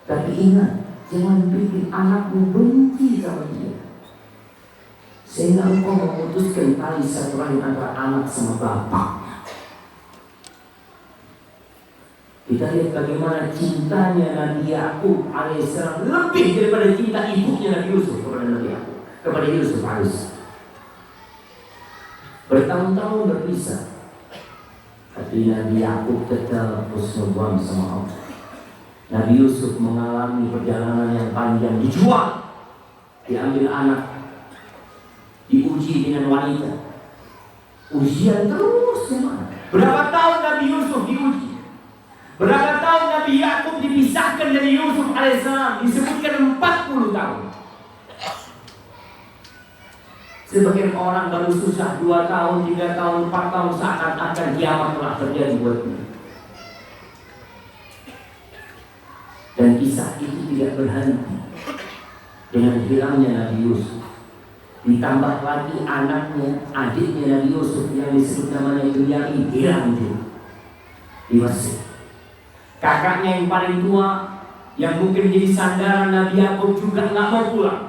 tapi ingat, jangan bikin anakmu benci sama dia, sehingga engkau memutuskan tali silaturahim antara anak sama bapaknya. Kita lihat bagaimana cintanya Nabi Yakub alaihissalam lebih daripada cinta ibunya Nabi Yusuf kepada Nabi Yakub, kepada Yusuf alaihissalam. Bertahun-tahun berpisah, tapi Nabi Yakub tetap husnuzan sama Allah. Nabi Yusuf mengalami perjalanan yang panjang, dijual, diambil anak, diuji dengan wanita, ujian terus ya. Berapa tahun Nabi Yusuf diuji? Berapa tahun Nabi Yakub dipisahkan dari Yusuf alaihissalam? Disebutkan 40 tahun. Sebagian orang baru susah 2 tahun, 3 tahun, 4 tahun, seakan-akan kiamat telah terjadi buatnya. Dan kisah itu tidak berhenti dengan hilangnya Nabi Yusuf. Ditambah lagi anaknya, adiknya Nabi Yusuf yang disebut namanya Bunyamin hilang juga di Mesir. Kakaknya yang paling tua, yang mungkin menjadi sandaran Nabi Yakub juga nggak mau pulang.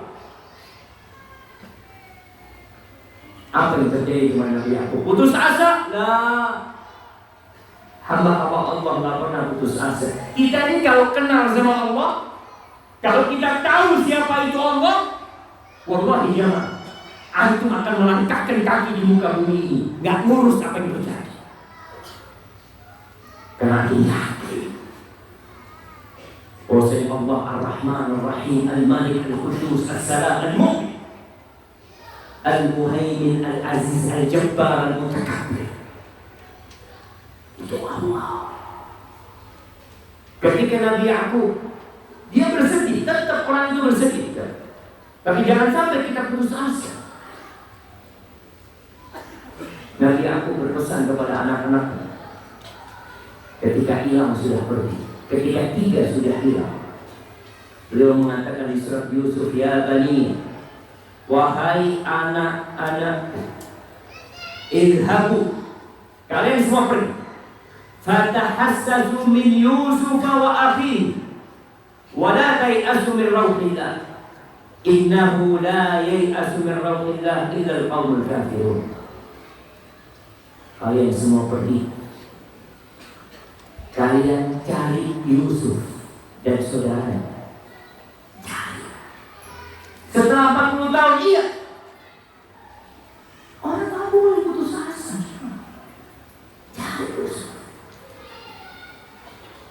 Apa yang terjadi dengan Nabi Yakub? Putus asa? Nah, hamba-hamba Allah nggak pernah putus asa. Kita ini kalau kenal sama Allah, kalau kita tahu siapa itu Allah, wallahi jamaah, antum akan melangkahkan kaki di muka bumi ini, nggak ngurus apa yang terjadi. Karena antum yakin bahwasanya Allah Ar-Rahman Ar-Rahim Al-Malik Al-Qudus As-Salam Al-Mu'min Al-Muhaimin Al-Aziz Al-Jabbar Al-Mutakabbir. Itu Allah. Ketika Nabi Yakub dia bersedih, tetap orang itu bersedih, tapi jangan sampai kita putus asa. Nabi Yakub berpesan kepada anak-anaknya, ketika hilang sudah pergi, ketika 3 sudah hilang, beliau mengatakan di surat Yusuf, ya bani, wahai anak-anakku, idhabu, kalian semua pergi, fatahassasu min Yusuf wa akhihi, wa la tayasu min rauhillah, innahu la yayasu min rauhillah illa al-qaumul kafirun. Kalian semua pergi, kalian cari Yusuf dan saudaranya. Setelah 40 tahun, iya, orang tak boleh putus asa. Cari Yusuf.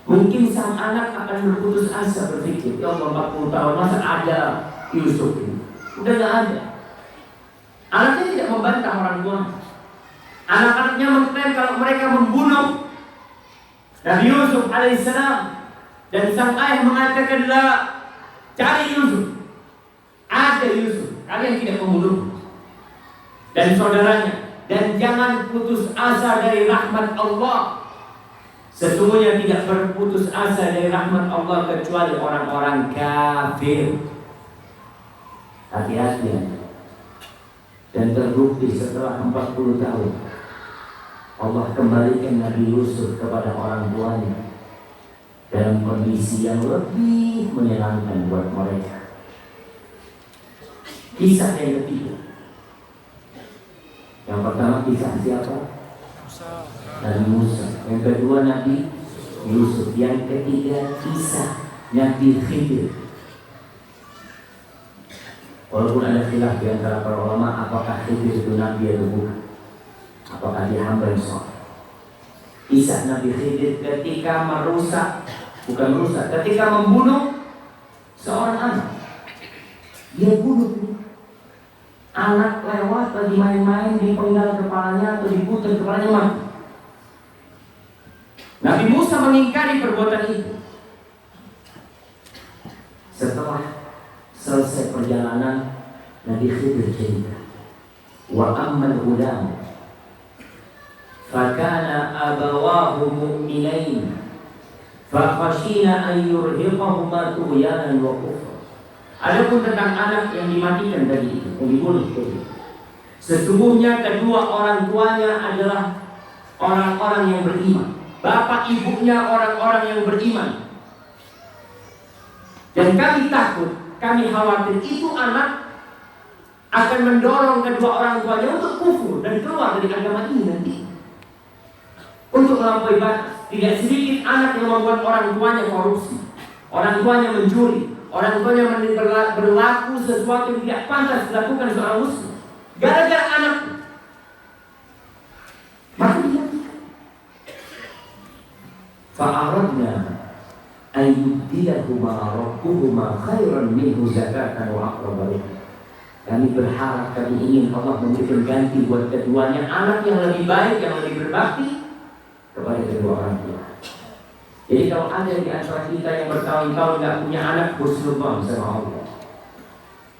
Mungkin sang anak akan berputus asa, berpikir, ya Allah 40 tahun masa ada Yusuf ini? Udah gak ada. Anaknya tidak membantah orang tua. Anak-anaknya mengklaim kalau mereka membunuh Nabi Yusuf alaihissalam, dan sang ayah mengatakan, "La, cari Yusuf, ada Yusuf, kalian tidak membunuh." Dan saudaranya, dan jangan putus asa dari rahmat Allah. Sesungguhnya tidak berputus asa dari rahmat Allah kecuali orang-orang kafir. Hati-hati. Dan terbukti setelah 40 tahun Allah kembalikan Nabi Yusuf kepada orang tuanya dalam kondisi yang lebih menyenangkan buat mereka. Kisah yang ketiga. Yang pertama kisah siapa? Nabi Musa. Yang kedua Nabi Yusuf. Yang ketiga kisah Nabi Khidir. Walaupun ada khilaf di antara para ulama apakah Khidir itu Nabi atau bukan, apakah dia hamba yang soleh. Kisah Nabi Khidir ketika ketika membunuh seorang anak. Dia bunuh anak, lewat lagi main-main, dipenggal kepalanya atau diputar kepalanya, mati. Nabi Musa mengingkari perbuatan itu. Setelah selesai perjalanan, Nabi Khidir cerita, wa ammal ghulam fakana abawahu mu'minain fakhashina an yurhiqahuma tughyanan wa kufra. Adapun tentang anak yang dimatikan tadi itu, yang dibunuh tadi, sesungguhnya kedua orang tuanya adalah orang-orang yang beriman. Bapak ibunya orang-orang yang beriman. Dan kami takut, kami khawatir itu anak akan mendorong kedua orang tuanya untuk kufur dan keluar dari agama ini nanti, untuk melampaui batas. Tidak sedikit anak yang membuat orang tuanya korupsi, orang tuanya mencuri, orang tuanya berlaku sesuatu yang tidak pantas dilakukan seorang muslim, gara-gara anak. Maka dia fa'aradna an yubdilahuma rabbuhuma khairan minhu zakatan wa aqraba ruhma. Kami berharap, kami ingin Allah memberikan ganti buat keduanya anak yang lebih baik, yang lebih berbakti kepada kedua orang tua. Jadi kalau ada di antara kita yang bertahun-tahun tidak punya anak, husnuzon sama Allah.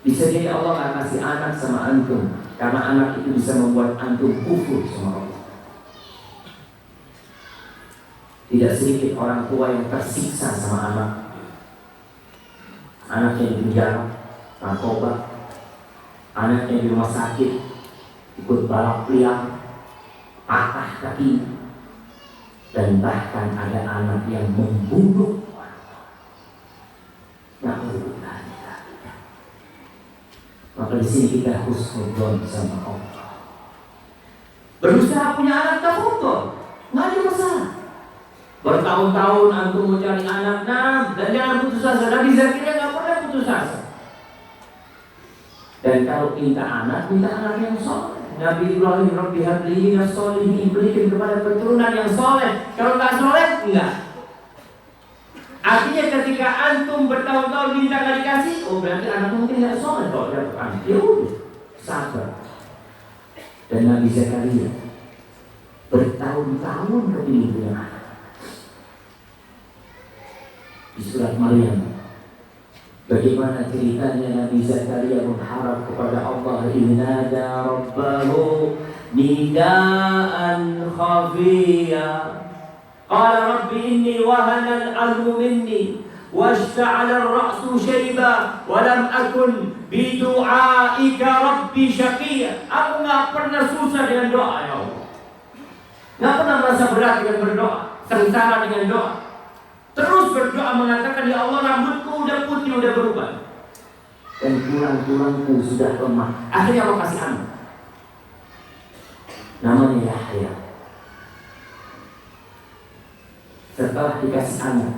Bisa jadi Allah akan kasih anak sama antum, karena anak itu bisa membuat antum kufur sama Allah. Tidak sedikit orang tua yang tersiksa sama anak. Anaknya di penjara, narkoba, anaknya di rumah sakit, ikut balap liar, patah kaki, dan bahkan ada anak yang membunuh orang. Maka di sini kita husnuzon sama Allah. Berusaha punya anak tak foto, nggak ada masalah. Bertahun-tahun antum mau cari anak, dan jangan putus asa. Nabi Zakaria nggak pernah putus asa. Dan kalau minta anak yang soleh. Nabi Ibrahim, Rabbi habli minas sholihin, berikan kepada keturunan yang soleh. Kalau nggak soleh, enggak. Artinya ketika antum bertahun-tahun minta nggak dikasih, oh berarti anak mungkin nggak soleh. Kalau dapat anak, ya udah, sabar. Dan Nabi Zakaria bertahun-tahun kepingin punya anak. Di surat Maryam, bagaimana ceritanya Nabi Zakaria berharap kepada Allah, innada rabbahu nidaan khafiya qala rabbi inni wahana al-'azmu minni washta'ala ar-ra'su shayba wa lam akun bidu'aika rabbi syaqiya. Aku gak pernah susah dengan doa, ya Allah. Gak pernah merasa berat dengan berdoa, sengsara dengan doa. Terus berdoa mengatakan, ya Allah, rambutku udah putih, udah berubah, dan tulang-tulangku sudah lemah. Akhirnya Allah kasih anak, namanya Yahya. Setelah dikasih anak,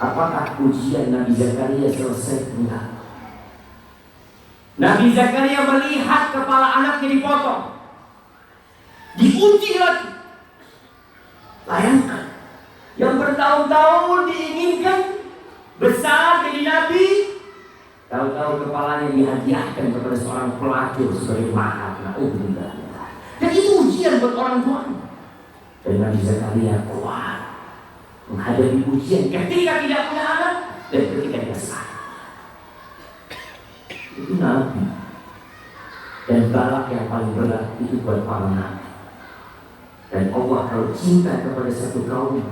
apakah ujian Nabi Zakaria selesai? Enggak. Nabi Zakaria melihat kepala anaknya dipotong, diuji lagi. Bayangkan, yang bertahun-tahun diinginkan besar jadi nabi, Tahu-tahu kepalanya dihadiahkan kepada seorang pelacur sebagai mahar. Na'udzubillah. Dan itu ujian buat orang tua. Dan Nabi Zakaria kuat menghadapi ujian ketika tidak punya anak dan ketika dia sakit. Itu Nabi. Dan balak yang paling berat itu buat para nabi. Dan Allah kalau cinta kepada satu kaum,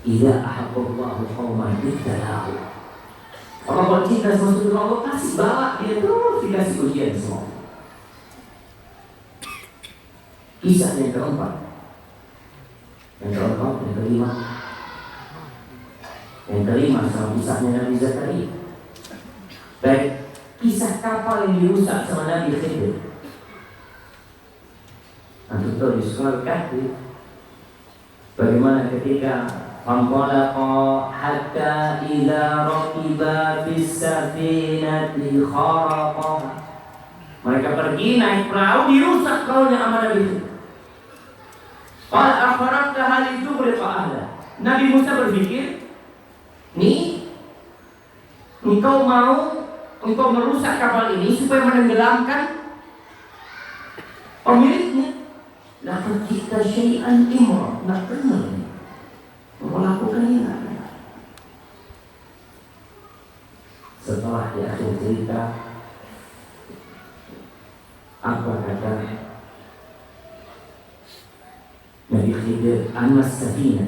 idza ahabballahu qauman ibtalahu. Kalau cinta sama satu kaum, Allah kasih balak dia terus dikasih ujian semua. Kisah yang keempat, yang kelima sama kisahnya Nabi Zakaria. Baik, kisah kapal yang dirusak sama Nabi Khidir. Antum tahu di surah Al-Kahfi bagaimana ketika Fanqalaqa hatta idza raqiba fis safinati kharaqaha. Mereka pergi naik perahu, dirusak perahunya sama Nabi Khidir. Qala akhbaraka hal tughriqa ahla. Nabi Musa berpikir, nih, engkau merusak kapal ini supaya menenggelamkan pemiliknya. Laqad ji'ta syai'an imra. Nggak benar nih melakukan ini. Setelah di akhir cerita, apa kata Nabi Khidir? Amas safina.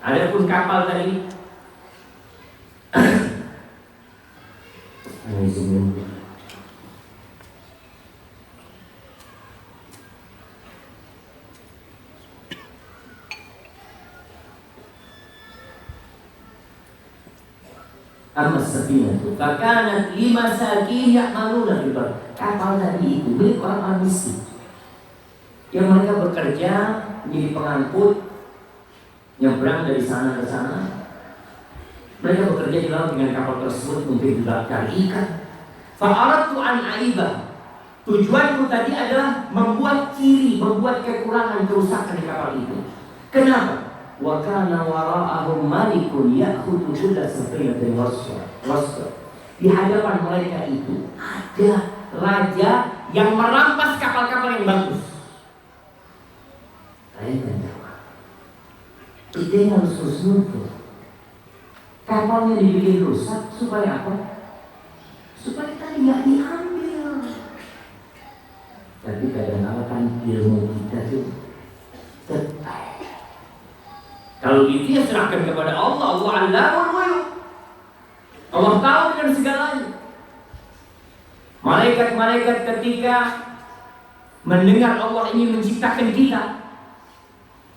Adapun kapal tadi, Amas safina itu fakanat limasakin ya'maluna fil bahr. Kapal tadi itu milik orang-orang miskin yang mereka bekerja menjadi pengangkut, nyebrang dari sana ke sana. Mereka bekerja di laut dengan kapal tersebut untuk juga cari ikan. Fa'aradtu an aibah. Tujuanku tadi adalah membuat ciri, membuat kekurangan, kerusakan di kapal itu. Kenapa? Wa kana wara'ahum malikun ya'khudhu kulla safinatin wasfa. Di hadapan mereka itu ada raja yang merampas kapal-kapal yang bagus. Kalian jawab, kita harus husnudon. Kapalnya dibikin rusak supaya apa? Supaya kita tidak diambil. Tapi kadang-kadang ilmu kita itu tetap. Kalau itu ya serahkan kepada Allah. Wa'allamul ghuyub. Allah tahu dengan segalanya. Malaikat-malaikat ketika mendengar Allah ingin menciptakan kita,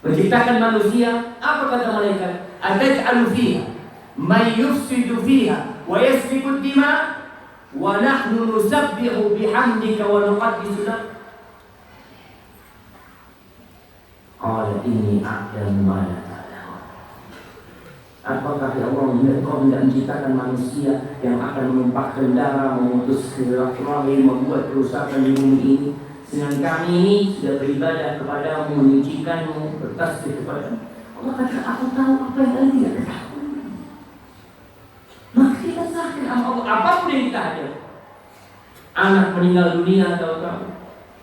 menciptakan manusia, apa kata malaikat? Ataj'alu fiha man yufsidu fiha wa yasfiku ad-dima wa nahnu nusabbihu bihamdika wa nuqaddisu lak. Qala inni a'lamu ma la ta'lamun. Apakah ya Allah engkau tidak menciptakan manusia yang akan menumpahkan darah, memutus rahim, membuat kerusakan di bumi ini? Sedangkan kami ini sudah beribadah kepadamu, menyucikanmu, bertasbih kepadamu. Allah kata, aku tahu apa yang kalian tidak ketahui. Maka kita serahkan sama Allah apapun yang kita ada. Anak meninggal dunia, tahu-tahu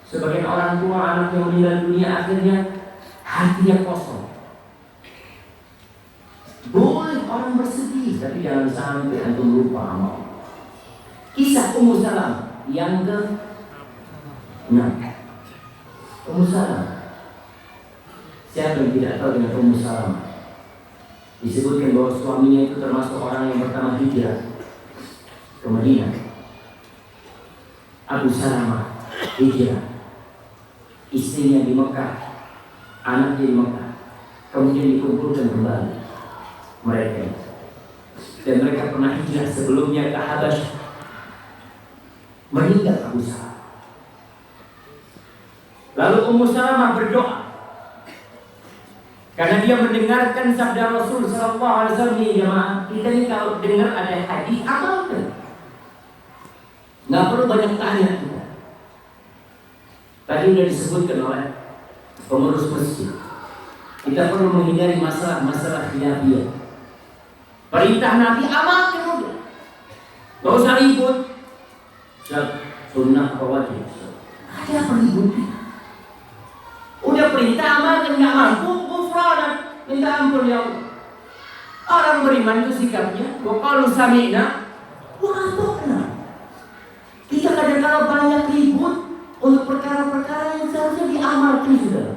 sebagian orang tua anak yang meninggal dunia akhirnya hatinya kosong. Boleh orang bersedih, tapi jangan sampai antum lupa sama Allah. Kisah Ummu Salam yang ke Ummu Salam. Siapa yang tidak tahu dengan Ummu Salam? Disebutkan bahwa suaminya itu termasuk orang yang pertama hijrah ke Madinah. Abu Salamah hijrah, istrinya di Mekah, anaknya di Mekah, kemudian dikumpulkan kembali mereka. Dan mereka pernah hijrah sebelumnya ke Habasyah. Meninggal Abu Salamah. Lalu Ummu Salamah berdoa karena dia mendengarkan sabda Rasul sallallahu alaihi wasallam. Jemaah, kita ini kalau dengar ada hadis amalkan. Enggak perlu banyak tanya kita. Tadi sudah disebutkan oleh pengurus masjid. Kita perlu menghindari masalah khilafiyah. Perintah Nabi amalkan udah. Enggak usah ribut. Sunnah apa wajib? Ada apa ribut? Udah perintah amalkan, nggak mampu kufranan, minta ampun ya Allah. Orang beriman itu sikapnya, wa qalu sami'na wa ata'na. Kita kadang-kadang banyak ribut untuk perkara-perkara yang seharusnya diamalkan sudah.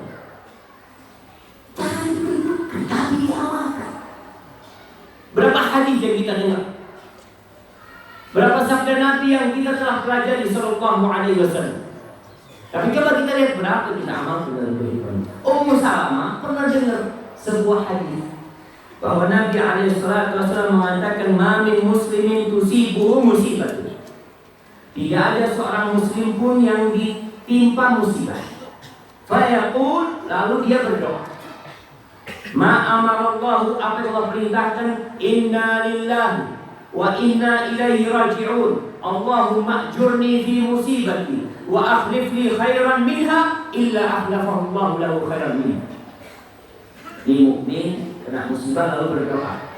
Jangan diributkan, tapi diamalkan. Berapa hadis yang kita dengar? Berapa sabda Nabi yang kita telah pelajari sallallahu alaihi wasallam? Tapi coba kita lihat berapa kita amalkan dalam kehidupan. Ummu Salamah pernah dengar sebuah hadis bahwa Nabi alaihi wasallam mengatakan, "Ma min muslimin tusibuhu musibah." Tidak ada seorang muslim pun yang ditimpa musibah. Fa yaqul, lalu dia berdoa. Ma amarallahu, apa yang Allah perintahkan, inna lillahi wa inna ilaihi raji'un. Allahumma ajurni fi musibati wa akhlif li khairan minha illa akhlafahu Allah lahu khairan minha. Di mukmin kena musibah lalu berdoa.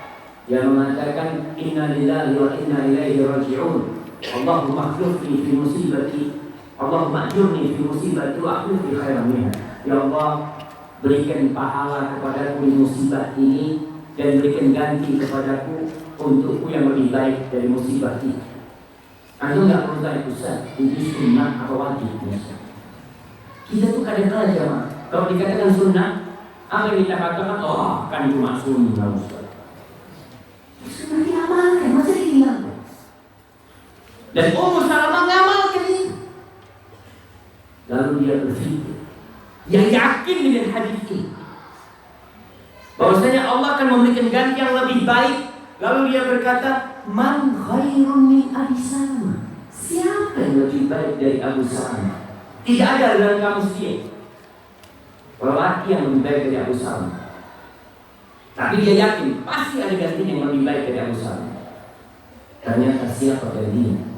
Dia mengatakan inna lillahi wa inna ilaihi raji'un. Allahumma akhlif li fi musibati, Allahumma ajurni fi musibati wa akhlif li khairan minha. Ya Allah, berikan pahala kepadaku di musibah ini dan berikan ganti kepadaku untukku yang lebih baik dari musibah ini. Anda nggak perlu tanya Ustaz, ini sunnah atau wajib? Kita tuh kadang-kadang jamaah, kalau dikatakan sunnah, apa yang kita katakan? Oh, kan cuma sunnah Ustaz. Sunnah diamalkan, masa ditinggalkan? Dan Ummu Salamah ngamalkan itu. Lalu dia berpikir, dia yakin dengan hadis ini, bahwasanya Allah akan memberikan ganti yang lebih baik. Lalu dia berkata, man khairun min Abi Salamah. Siapa yang lebih baik dari Abu Salamah? Tidak ada dalam kamus dia lelaki yang lebih baik dari Abu Salamah. Tapi dia yakin pasti ada ganti yang lebih baik dari Abu Salamah. Ternyata siapa gantinya?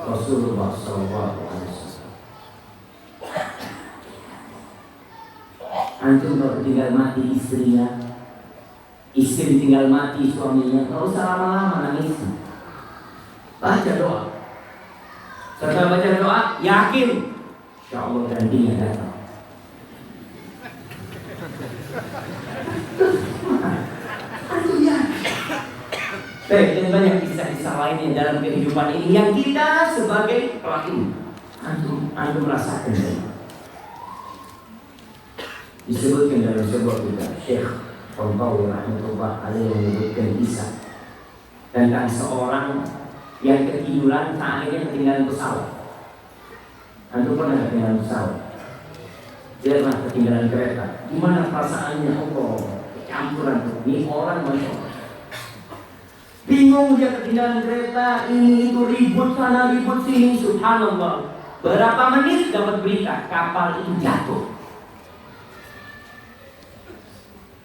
Rasulullah SAW. Antum kalau tinggal mati istrinya, istri tinggal mati suaminya, nggak usah lama-lama nangis. Baca doa. Setelah baca doa, yakin insya Allah gantinya datang. Aduh ya. Baik, dan banyak kisah-kisah lainnya dalam kehidupan ini yang kita sebagai pelaku antum merasakan. Disebutkan dalam sebuah kitab Syekh Al-Bawi rahmatullah alaihi menyebutkan kisah tentang seorang yang ketiduran akhirnya ketinggalan pesawat. Antum pernah ketinggalan pesawat? Dia pernah ketinggalan kereta. Gimana perasaannya? Oh, kecampuran tuh. Ini orang masuk bingung, dia ketinggalan kereta, ini itu ribut sana ribut sini, subhanallah. Berapa menit dapat berita kapal itu jatuh.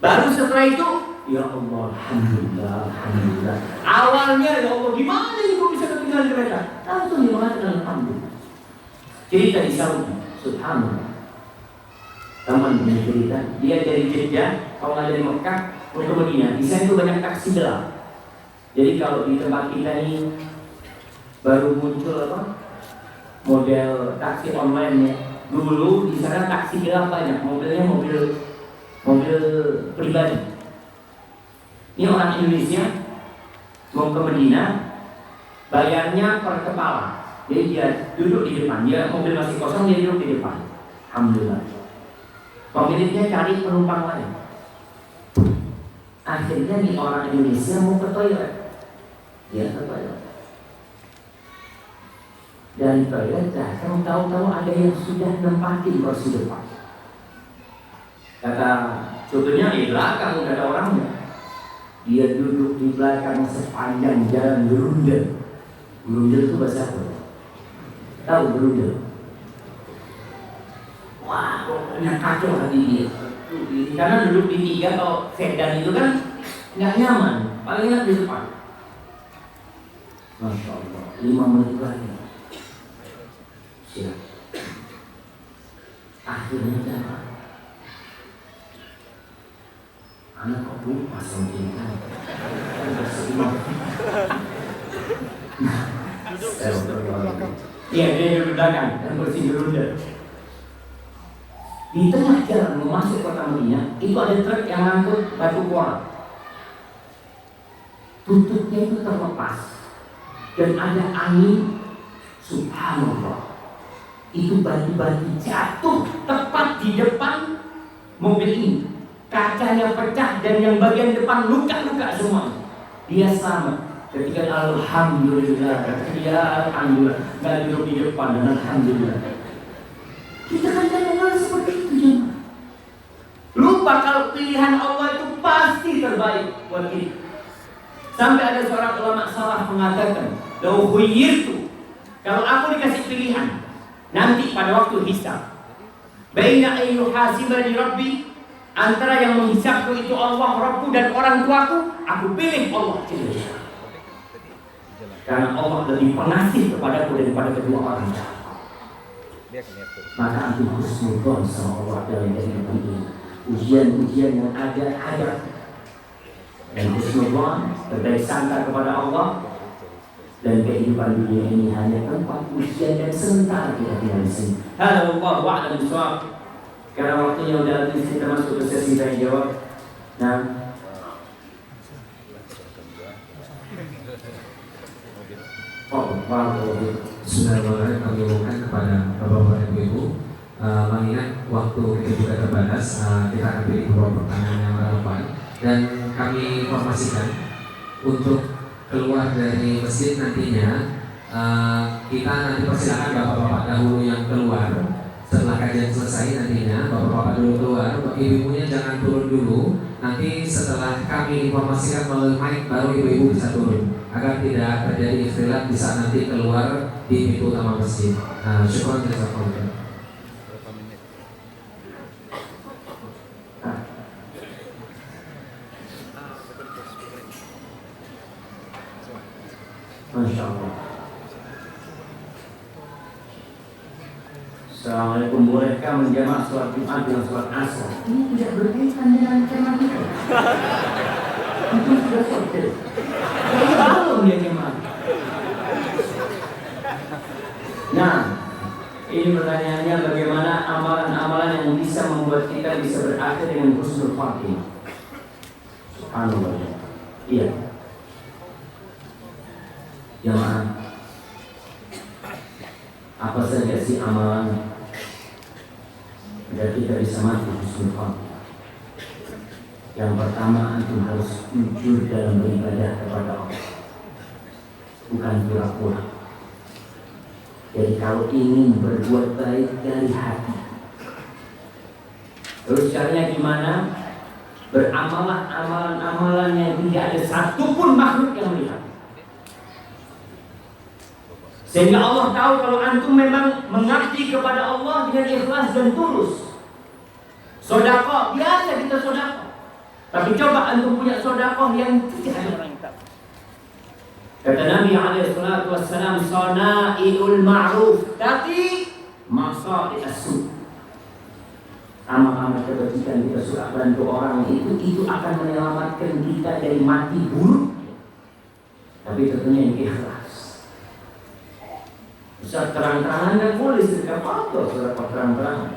Baru setelah itu, ya Allah, alhamdulillah, alhamdulillah. Awalnya ya Allah, gimana ibu bisa ketinggalan kereta? Langsung dia mengatakan alhamdulillah. Cerita di Saudi, subhanallah. Teman punya cerita, dia dari Jeddah, kalau nggak dari Mekah, ke Madinah. Di sana itu banyak taksi gelap. Jadi kalau di tempat kita ini baru muncul apa? Model taksi online ya. Dulu di sana taksi gelap banyak, mobilnya mobil pribadi. Ini orang Indonesia mau ke Medina, bayarnya per kepala. Jadi dia duduk di depan, dia mobil masih kosong, dia duduk di depan. Alhamdulillah. Pemiliknya cari penumpang lain. Akhirnya nih orang Indonesia mau ke toilet, dia ke toilet. Dari toilet datang, tahu-tahu ada yang sudah nempatin kursi depan. Kata supirnya di belakang nggak ada orangnya. Dia duduk di belakang sepanjang jalan berundel. Berundel itu bahasa apa? Tahu berundel? Wah, pokoknya kacau hati dia. Karena duduk di tiga atau sedan itu kan nggak nyaman, paling enak di depan. Masya Allah, 5 menit lagi. Siap. Akhirnya dapat. Anak kok belum pasang cinta. Nah, saya Iya, dia duduk belakang dan bersih gerunda. Di tengah jalan mau masuk kota Madinah, itu ada truk yang ngangkut batu kuara. Tutupnya itu terlepas dan ada angin. Subhanallah, itu batu-batu jatuh tepat di depan mobil ini. Kacanya pecah dan yang bagian depan luka-luka semua. Dia selamat. Ketika alhamdulillah, ya alhamdulillah, nggak duduk di depan dan alhamdulillah. Kita kan kadang-kadang seperti itu ya. Lupa kalau pilihan Allah itu pasti terbaik buat kita. Sampai ada seorang ulama salaf mengatakan, "Lau khuyyirtu," kalau aku dikasih pilihan nanti pada waktu hisab, baina ayyuhasibani rabbi, antara yang menghisabku itu Allah Rabbku dan orang tuaku, aku pilih Allah. Karena Allah lebih pengasih kepadaku daripada kedua orang tua. Maka antum harus nurut sama Allah dalam kehidupan ini. Ujian-ujian yang ada dan husnuzan, berbaik sangka kepada Allah, dan kehidupan dunia ini hanya tempat ujian dan sementara kita tinggal di sini. Halo Allah, wa'ala bisawab. Karena waktunya udah habis, kita masuk ke sesi tanya jawab. Nah, Bismillahirrahmanirrahim. Kami umumkan kepada Bapak-Bapak Ibu, mengingat waktu kita juga terbatas, kita akan pilih beberapa pertanyaan yang relevan dan kami informasikan untuk keluar dari masjid nantinya, kita nanti persilakan Bapak-Bapak dahulu yang keluar. Setelah kajian selesai nantinya Bapak-Bapak dulu keluar, ibu-ibunya jangan turun dulu. Nanti setelah kami informasikan melalui mic baru ibu-ibu bisa turun, agar tidak terjadi istilah bisa nanti keluar di pintu utama masjid. Syukur jazakallahu. Masya Allah. Assalamualaikum, bolehkah menjamak sholat Jumat dengan sholat asar? Ini tidak berkaitan dengan tema kita. Itu sudah selesai. Belum dia jemaah. Nah, ini pertanyaannya, bagaimana amalan-amalan yang bisa membuat kita bisa berakhir dengan husnul khatimah? Subhanallah. Iya. Jemaah, apa saja sih amalan agar kita bisa mati husnul khatimah? Yang pertama, antum harus jujur dalam beribadah kepada Allah, bukan pura-pura. Jadi kalau ingin berbuat baik dari hati, terus caranya gimana? Beramalah amalan-amalan yang tidak ada satupun makhluk yang melihat, sehingga Allah tahu kalau antum memang mengabdi kepada Allah dengan ikhlas dan tulus. Sedekah, biasa kita sedekah. Tapi coba antum punya sedekah yang tidak ada orang tahu. Kata Nabi SAW, "Sana'iul ma'ruf tapi masa'i as-su." Amal-amal kebajikan kita suka bantu orang itu akan menyelamatkan kita dari mati buruk. Tapi tentunya yang ikhlas. Bisa terang-terangan dan boleh sedekah apa, sedekah terang-terangan,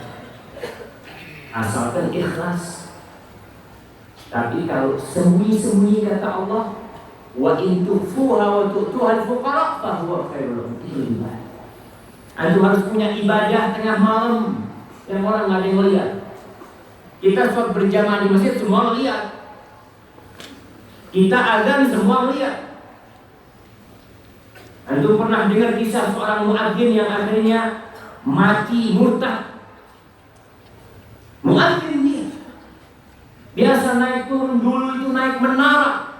asalkan ikhlas. Tapi kalau sembunyi-sembunyi, kata Allah, wa in tukhfuha wa tu'tuha al-fuqara fa huwa khairul lakum. Antum harus punya ibadah tengah malam yang orang nggak ada yang melihat. Kita sholat berjamaah di masjid semua melihat. Kita azan semua melihat. Antum pernah dengar kisah seorang muadzin yang akhirnya mati murtad? Muadzin dia biasa naik turun, dulu itu naik menara.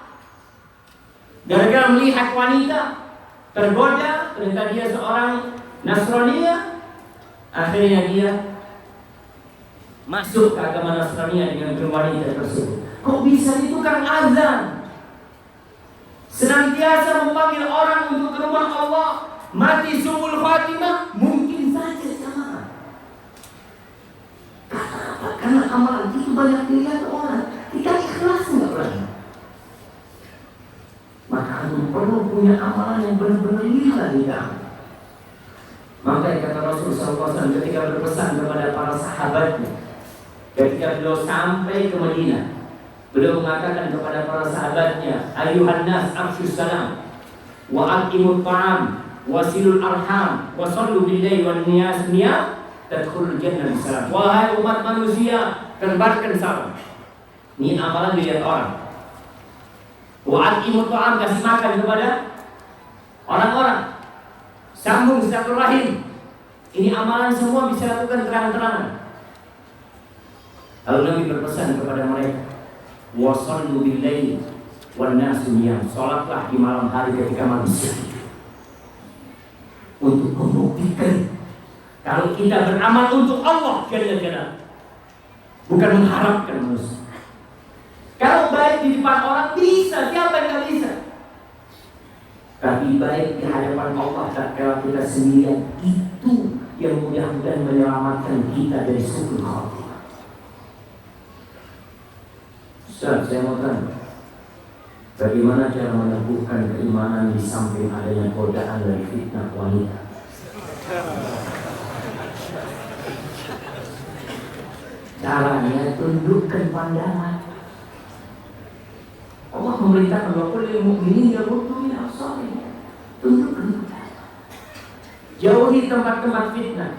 Gara-gara melihat wanita tergoda, ternyata dia seorang Nasraniyah. Akhirnya dia masuk ke agama Nasraniyah dengan wanita tersebut. Kok bisa itu kan azan? Senantiasa memanggil orang untuk ke rumah Allah. Mati suul khatimah mungkin saja sama. Karena amalan itu banyak dilihat orang, kita ikhlas nggak pernah. Maka antum perlu punya amalan yang benar-benar lillah di dalam. Maka kata Rasulullah SAW ketika berpesan kepada para sahabatnya, ketika beliau sampai ke Madinah, beliau mengatakan kepada para sahabatnya, ayuhan nas afshus salam wa aqimut ta'am wasilul arham wa sallu billahi wan niyas niyam tadkhulul jannah bisalam. Wahai umat manusia, tebarkan salam. Ini amalan dilihat orang. Wa aqimut ta'am, kasih makan kepada orang-orang. Sambung silaturahim. Ini amalan semua bisa lakukan terang-terangan. Lalu Nabi berpesan kepada mereka, wa sallu billahi wan nasu niyam. Salatlah di malam hari ketika manusia tidur. Untuk membuktikan kalau kita beramal untuk Allah jalla-jalla, bukan mengharapkan manusia. Kalau baik di depan orang bisa, siapa yang tak bisa? Tapi baik di hadapan Allah tatkala kita sendirian, itu yang mudah-mudahan menyelamatkan kita dari su'ul khatimah. Ustaz, saya mau tanya, bagaimana cara meneguhkan keimanan di samping adanya godaan dari fitnah wanita? Caranya tundukkan pandangan. Allah memerintahkan bahwa kullu mu'minin yaghuddu min absarihim. Tundukkan pandangan. Jauhi tempat-tempat fitnah.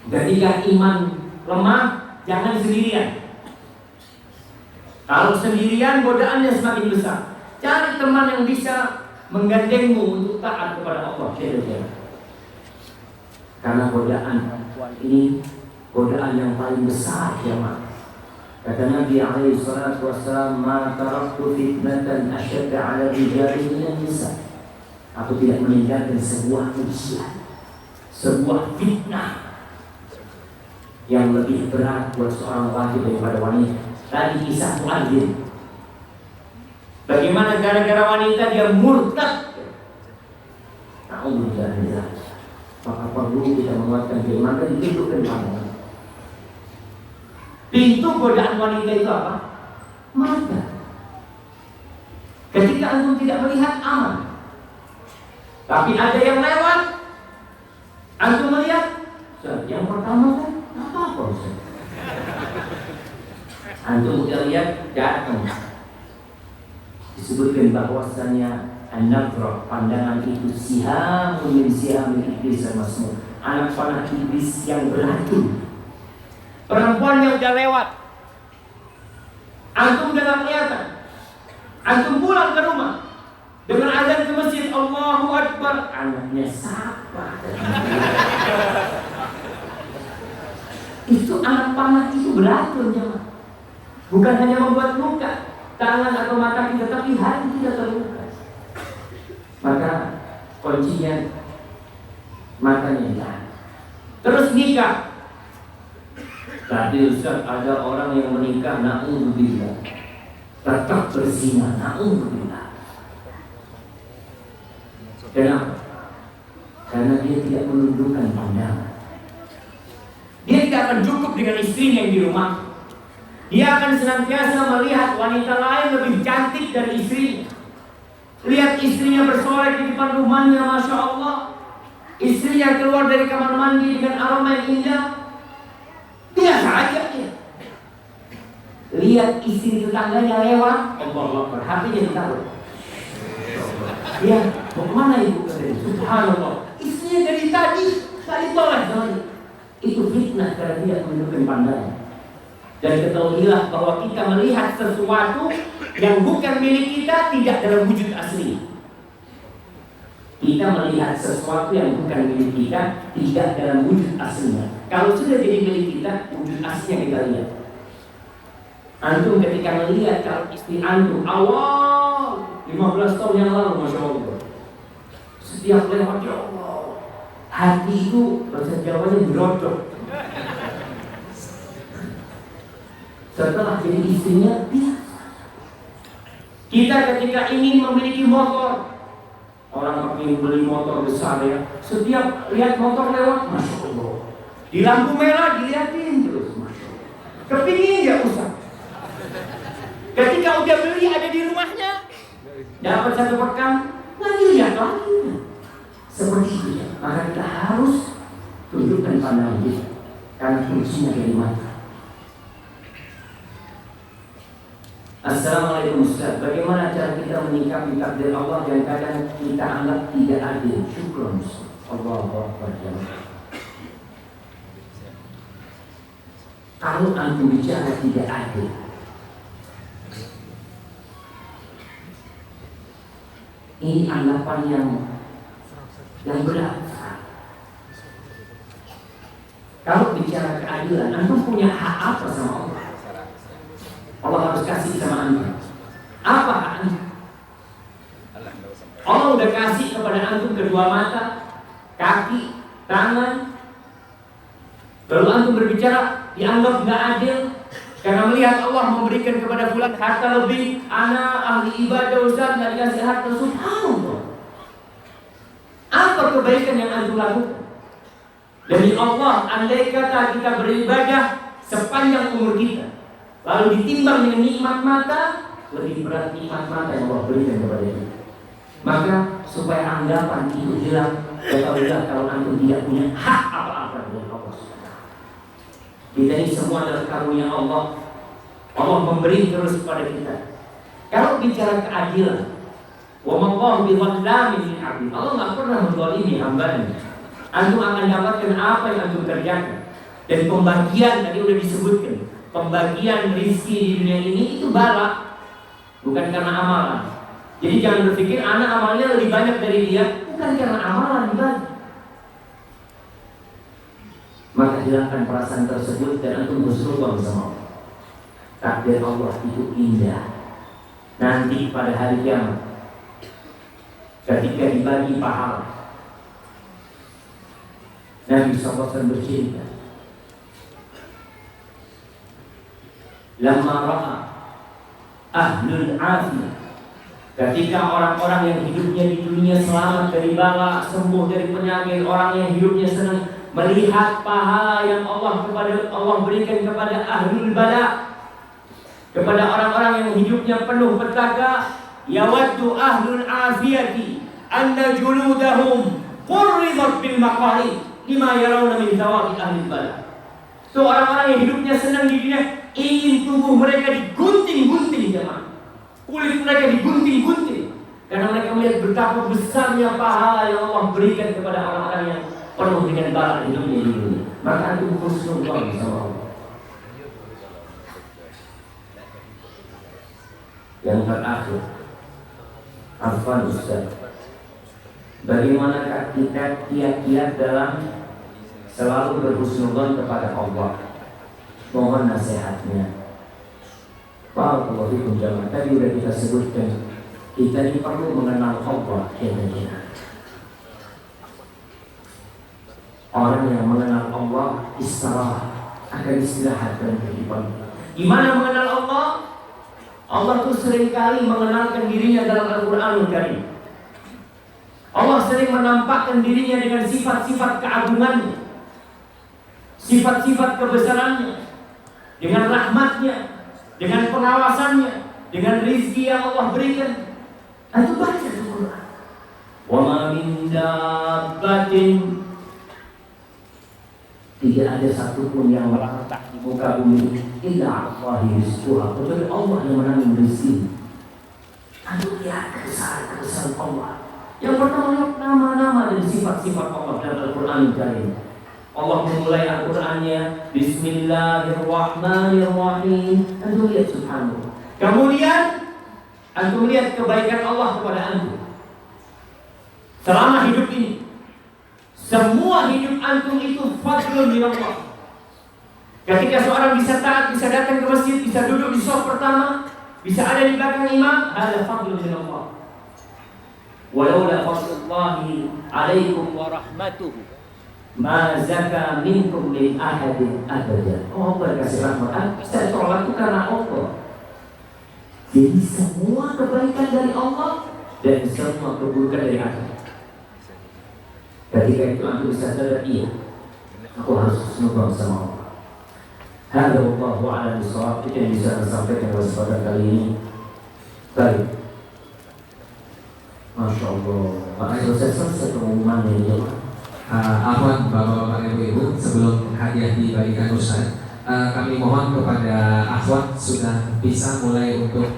Ketika iman lemah, jangan sendirian. Kalau sendirian, godaannya semakin besar. Cari teman yang bisa menggandengmu untuk taat kepada Allah. Karena godaan ini godaan yang paling besar, jemaah. Kata Nabi alaihi salatu wassalam, ma taraktu fitnatan asyadda 'ala rijali minan nisa. Aku tidak meninggalkan sebuah ujian, sebuah fitnah yang lebih berat buat seorang laki daripada wanita. Tadi kisah Muadzin, bagaimana gara-gara wanita dia murtad. Alhamdulillah. Maka perlu kita menguatkan keimanan dan hidupkan pandangan. Pintu godaan wanita itu apa? Mata. Ketika antum tidak melihat, aman. Tapi ada yang lewat, antum melihat, yang pertama kan apa-apa Ustaz? Antum udah lihat, datang. Disebutkan bahwasanya an-nadhrah, pandangan itu sihamun min sihamil iblis al-masmum, anak panah iblis yang beracun. Perempuan yang udah lewat, antum udah gak kelihatan, antum pulang ke rumah dengan azan ke masjid, Allahu Akbar, anaknya siapa? Itu anak panah itu beracun, jemaah. Bukan hanya membuat luka tangan atau mata kita, tapi hati kita terluka. Maka kuncinya matanya hilang. Terus nikah. Tadi Ustaz, ada orang yang menikah, na'udzubillah, tetap berzina, na'udzubillah. Kenapa? Karena dia tidak menundukkan pandangan. Dia tidak akan cukup dengan istrinya yang di rumah. Dia akan senantiasa melihat wanita lain lebih cantik dari istrinya. Lihat istrinya bersorak di depan rumahnya, Masya Allah. Istrinya keluar dari kamar mandi dengan aroma yang indah. Biasa aja ya. Lihat istri tetangganya lewat, Allah Akbar, hatinya ditaruh. Ya, mau kemana ibu? Subhanallah. Istrinya dari tadi tolak sama. Itu fitnah karena dia menundukkan pandangan. Dan ketahuilah bahwa kita melihat sesuatu yang bukan milik kita tidak dalam wujud asli. Kita melihat sesuatu yang bukan milik kita tidak dalam wujud aslinya. Kalau sudah jadi milik kita, wujud aslinya kita lihat. Antum ketika melihat kalau istri antum awal 15 tahun yang lalu, Masya Allah, setiap lewat, ya Allah, hati itu bahasa Jawanya berodok. Setelah jadi istrinya, biasa. Kita ketika ingin memiliki motor, orang ingin beli motor besar ya, setiap lihat motor lewat, Masya Allah, di lampu merah dilihatin terus, Masya Allah, kepingin dia usah. Ketika udah beli ada di rumahnya, dapat 1 pekan, lagi lihat lagi. seperti itu ya. Maka kita harus tunjukkan pandangan kita, karena kuncinya dari mata. Assalamualaikum Ustaz, bagaimana cara kita menyikapi takdir Allah yang kadang kita anggap tidak adil? Syukron Ustaz. Allahu Akbar. Kalau antum bicara tidak adil, ini anggapan yang berat. Kalau bicara keadilan, antum punya hak apa sama Allah? Allah harus kasih sama antum. Apa hak antum? Allah udah kasih kepada antum kedua mata, kaki, tangan. Lalu antum berbicara dianggap nggak adil karena melihat Allah memberikan kepada fulan harta lebih, anak ahli ibadah Ustaz nggak dikasih harta. Subhanallah. Apa kebaikan yang antum lakukan? Demi Allah, andai kata kita beribadah sepanjang umur kita, lalu ditimbang dengan nikmat mata, lebih berat nikmat mata yang Allah berikan kepada kita. Maka supaya anggapan itu hilang, ketahuilah kalau antum tidak punya hak apa-apa dengan Allah. Kita ini semua adalah karunia Allah. Allah memberi terus kepada kita. Kalau bicara keadilan, wa mallahu biwadzamin lil 'abid. Allah nggak pernah menzalimi hambanya. Antum akan dapatkan apa yang antum kerjakan. Dan pembagian tadi udah disebutkan. Pembagian rizki di dunia ini itu bala, bukan karena amalan. Jadi jangan berpikir anak amalnya lebih banyak dari dia, bukan karena amalan dibagi. Maka hilangkan perasaan tersebut dan antum husnuzon sama Allah. Takdir Allah itu indah. Nanti pada hari kiamat, ketika dibagi pahala, Nabi SAW bercerita, Lama ra'a ahlul afiyah, ketika orang-orang yang hidupnya di dunia selamat dari bala, sembuh dari penyakit, orang yang hidupnya senang melihat pahala yang Allah berikan kepada ahlul bala, kepada orang-orang yang hidupnya penuh petaka, yawaddu ahlul afiyati anna juludahum qurridat bil maqarib lima yarawna min thawabi ahli bala. Itu orang-orang yang hidupnya senang di dunia, ingin tubuh mereka digunting-gunting jemaah. Kulit mereka digunting-gunting karena mereka melihat betapa besarnya pahala yang Allah berikan kepada orang-orang yang penuh dengan bala hidupnya di dunia. Maka itu husnuzon sama Allah. Yang terakhir, Afwan Ustaz, bagaimanakah kita kiat-kiat dalam selalu berhusnuzon kepada Allah? Mohon nasihatnya. Barakallahu fikum jamaah. Tadi sudah kita sebutkan, kita ini perlu mengenal Allah. Orang yang mengenal Allah akan istirahat dalam kehidupan. Gimana mengenal Allah? Allah tuh seringkali mengenalkan dirinya dalam Al-Quranul Karim. Allah sering menampakkan dirinya dengan sifat-sifat keagungannya, sifat-sifat kebesarannya, dengan rahmatnya, dengan pengawasannya, dengan rizki yang Allah berikan. Itu baca Al-Quran. Wa ma min dabbatin, tidak ada satupun yang merangkak di muka bumi illa Allahi rizquha, kecuali Allah yang menanggung rizki. Itu lihat kebesaran Allah. Yang pertama, nama-nama dan sifat-sifat Allah dalam Al-Quran Karim. Allah memulai Al-Qurannya Bismillahirrahmanirrahim. Antum lihat subhanallah. Kemudian antum lihat kebaikan Allah kepada antum selama hidup ini. Semua hidup antum itu fadlun min Allah. Ketika seorang bisa taat, bisa datang ke masjid, bisa duduk di shaf pertama, bisa ada di belakang imam, ada fadlun min Allah. Walaula fadlullahi alaikum wa rahmatuhu ma zaka minkum min ahadin abada. Allah berkasih rahmat. Saya sholat itu karena Allah. Jadi semua kebaikan dari Allah dan semua keburukan dari Allah. Ketika itu aku bisa sadar, iya, aku harus husnuzon sama Allah. Hadza wallahu a'lam bishawab. Itu yang bisa saya sampaikan pada kali ini. Baik. Masya Allah. Pak selesai pengumuman dari jemaah. Afwan Bapak-Bapak Ibu-Ibu, sebelum hadiah dibagikan Ustaz, kami mohon kepada Afwan sudah bisa mulai untuk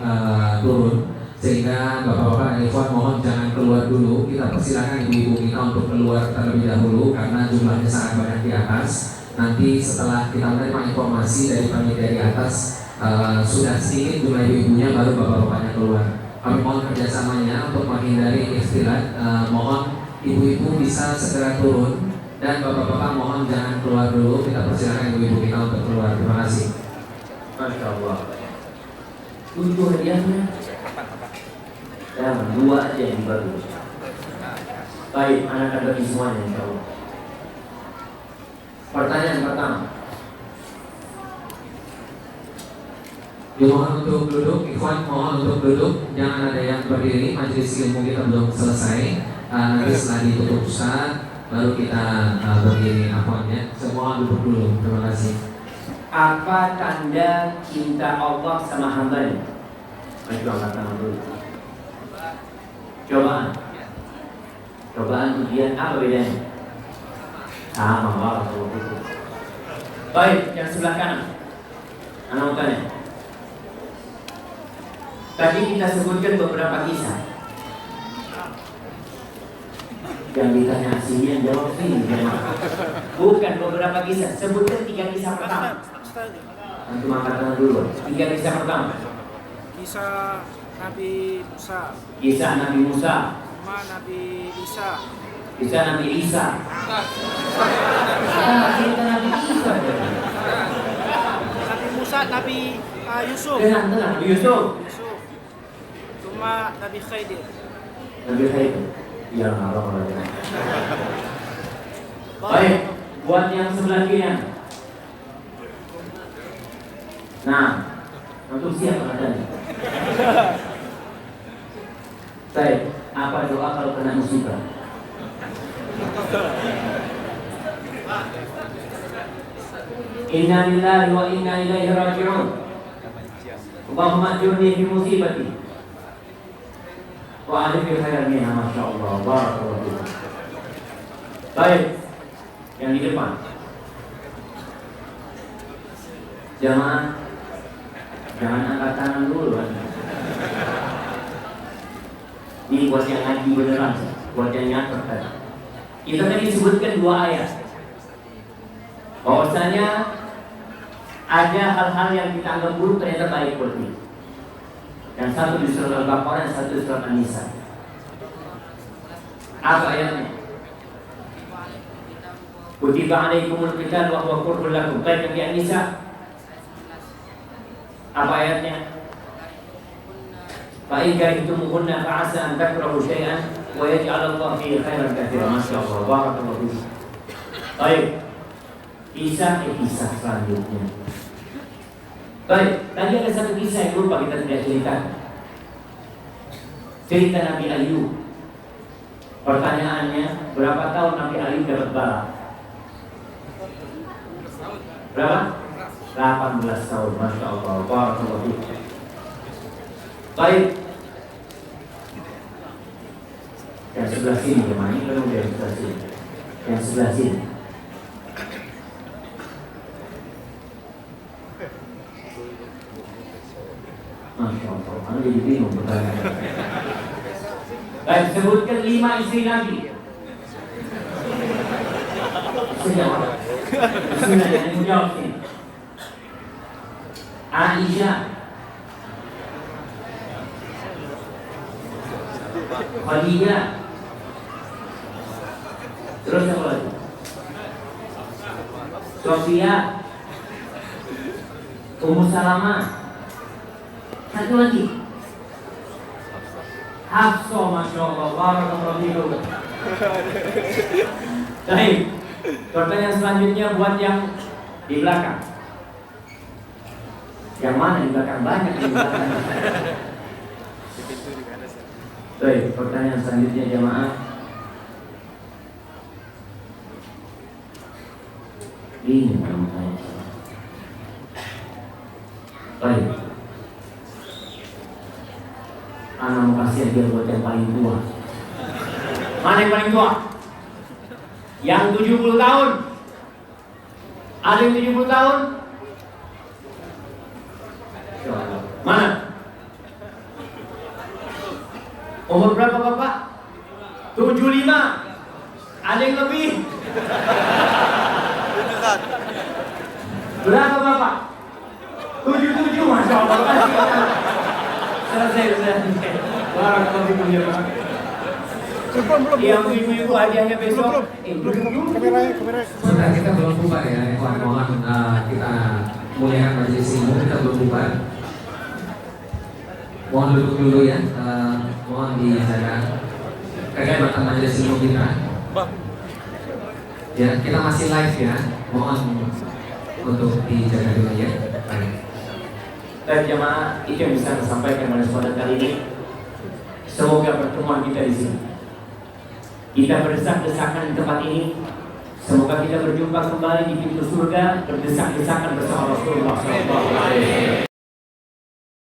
turun, sehingga Bapak-Bapak dan Ikhwan mohon jangan keluar dulu. Kita persilakan ibu-ibu kita untuk keluar terlebih dahulu karena jumlahnya sangat banyak di atas. Nanti setelah kita menerima informasi dari panitia di atas sudah sedikit jumlah ibu-ibunya, baru bapak-bapaknya keluar. Kami mohon kerjasamanya untuk menghindari istilah. Mohon ibu-ibu bisa segera turun dan bapak-bapak mohon jangan keluar dulu. Kita persilakan ibu-ibu kita untuk keluar. Terima kasih. Masya Allah. 7 hadiahnya. Ya, 2 aja yang dibagi. Baik, anak akan bagi semuanya insya Allah. Pertanyaan pertama. Mohon untuk duduk, Ikhwan mohon untuk duduk. Jangan ada yang berdiri, majelis ilmu kita belum selesai. Nanti setelah ditutup Ustaz, baru kita berdiri Afwannya. Semua duduk dulu, terima kasih. Apa tanda cinta Allah sama hambanya? Mari kita angkat tangan dulu. Cobaan ujian apa bedanya? Sama Allah. Baik, yang sebelah kanan. Anak mau tanya. Tadi kita sebutkan beberapa kisah. Yang ditanya sini, yang jawab sini. Bukan beberapa kisah. Sebutkan 3 kisah pertama. Antum angkat tangan dulu. 3 kisah pertama. Kisah Nabi Musa. Kisah Nabi Musa. Sama Nabi Isa. Kisah Nabi Isa. Cerita Nabi Isa. Nabi Musa, Nabi Yusuf. Tenang, Yusuf. Cuma Nabi Khidir. Nabi Khidir. Ya Allah. Baik, buat yang sebelah kiri. Nah, untuk siapa adanya? Baik, apa doa kalau kena musibah? Inna lillahi wa inna ilaihi raji'un. Allahumma ajurni fi musibati wa alif khairan minha, masyaallah. Barakallahu fiik. Baik, yang di depan. Jangan angkat tangan dulu. Ini buat yang ngaji beneran, buat yang nyatet tadi. Kita tadi sebutkan 2 ayat. Bahwasanya ada hal-hal yang kita anggap buruk ternyata baik buat kita. Yang satu di surat Al-Baqarah, yang satu di surat An-Nisa. Apa ayatnya? Kutiba alaikumul qital wa huwa kurhun lakum. Baik, yang di An-Nisa. Apa ayatnya? Fa in karihtumuhunna fa 'asa an takrahu syai'an wa yaj'alallahu fihi khairan katsiran. Masyaallah, barakallahu fiik. Baik. Kisah selanjutnya. Baik, tadi ada satu kisah yang lupa kita tidak ceritakan. Cerita Nabi Ayub. Pertanyaannya, berapa tahun Nabi Ayub dapat bala? Berapa? 18 tahun. Masya Allah. Barakallahu fiik. Baik. Yang sebelah sini gimana? Ini kan udah sebelah sini. Yang sebelah sini. Masya Allah. Anda jadi bingung bertanya. Baik, sebutkan 5 istri Nabi. Sejawab. Bismillah, yang menjawab sini. Aisyah, Khadijah, terus apa lagi? Sofia, Ummu Salamah, satu lagi Hafsah, Masya Allah. Barakallahu fiikum. Baik, pertanyaan selanjutnya buat yang di belakang. Yang mana di belakang? Banyak di belakang. Baik, pertanyaan selanjutnya jamaah. Ini namanya. Baik. Anak mau kasih dia buat yang paling tua. Mana yang paling tua? Yang 70 tahun. Ada yang 70 tahun? Mana? Umur berapa Bapak? 75. Ada yang lebih? Berapa Bapak? 77. Masya Allah. Selesai. Barang lebih punya Bapak. Yang ibu-ibu hadiahnya besok. Kamera. Sebentar, kita belum bubar ya, mohon kita muliakan majelis ilmu, kita belum bubar. Mohon duduk dulu ya, mohon dijaga kehormatan majelis ilmu kita. Ya, kita masih live ya, mohon untuk dijaga dulu ya. Baik. Dan jemaah, itu yang bisa saya sampaikan pada kesempatan kali ini. Semoga pertemuan kita di sini, kita berdesak-desakan di tempat ini. Semoga kita berjumpa kembali di pintu surga, berdesak-desakan bersama Rasulullah SAW.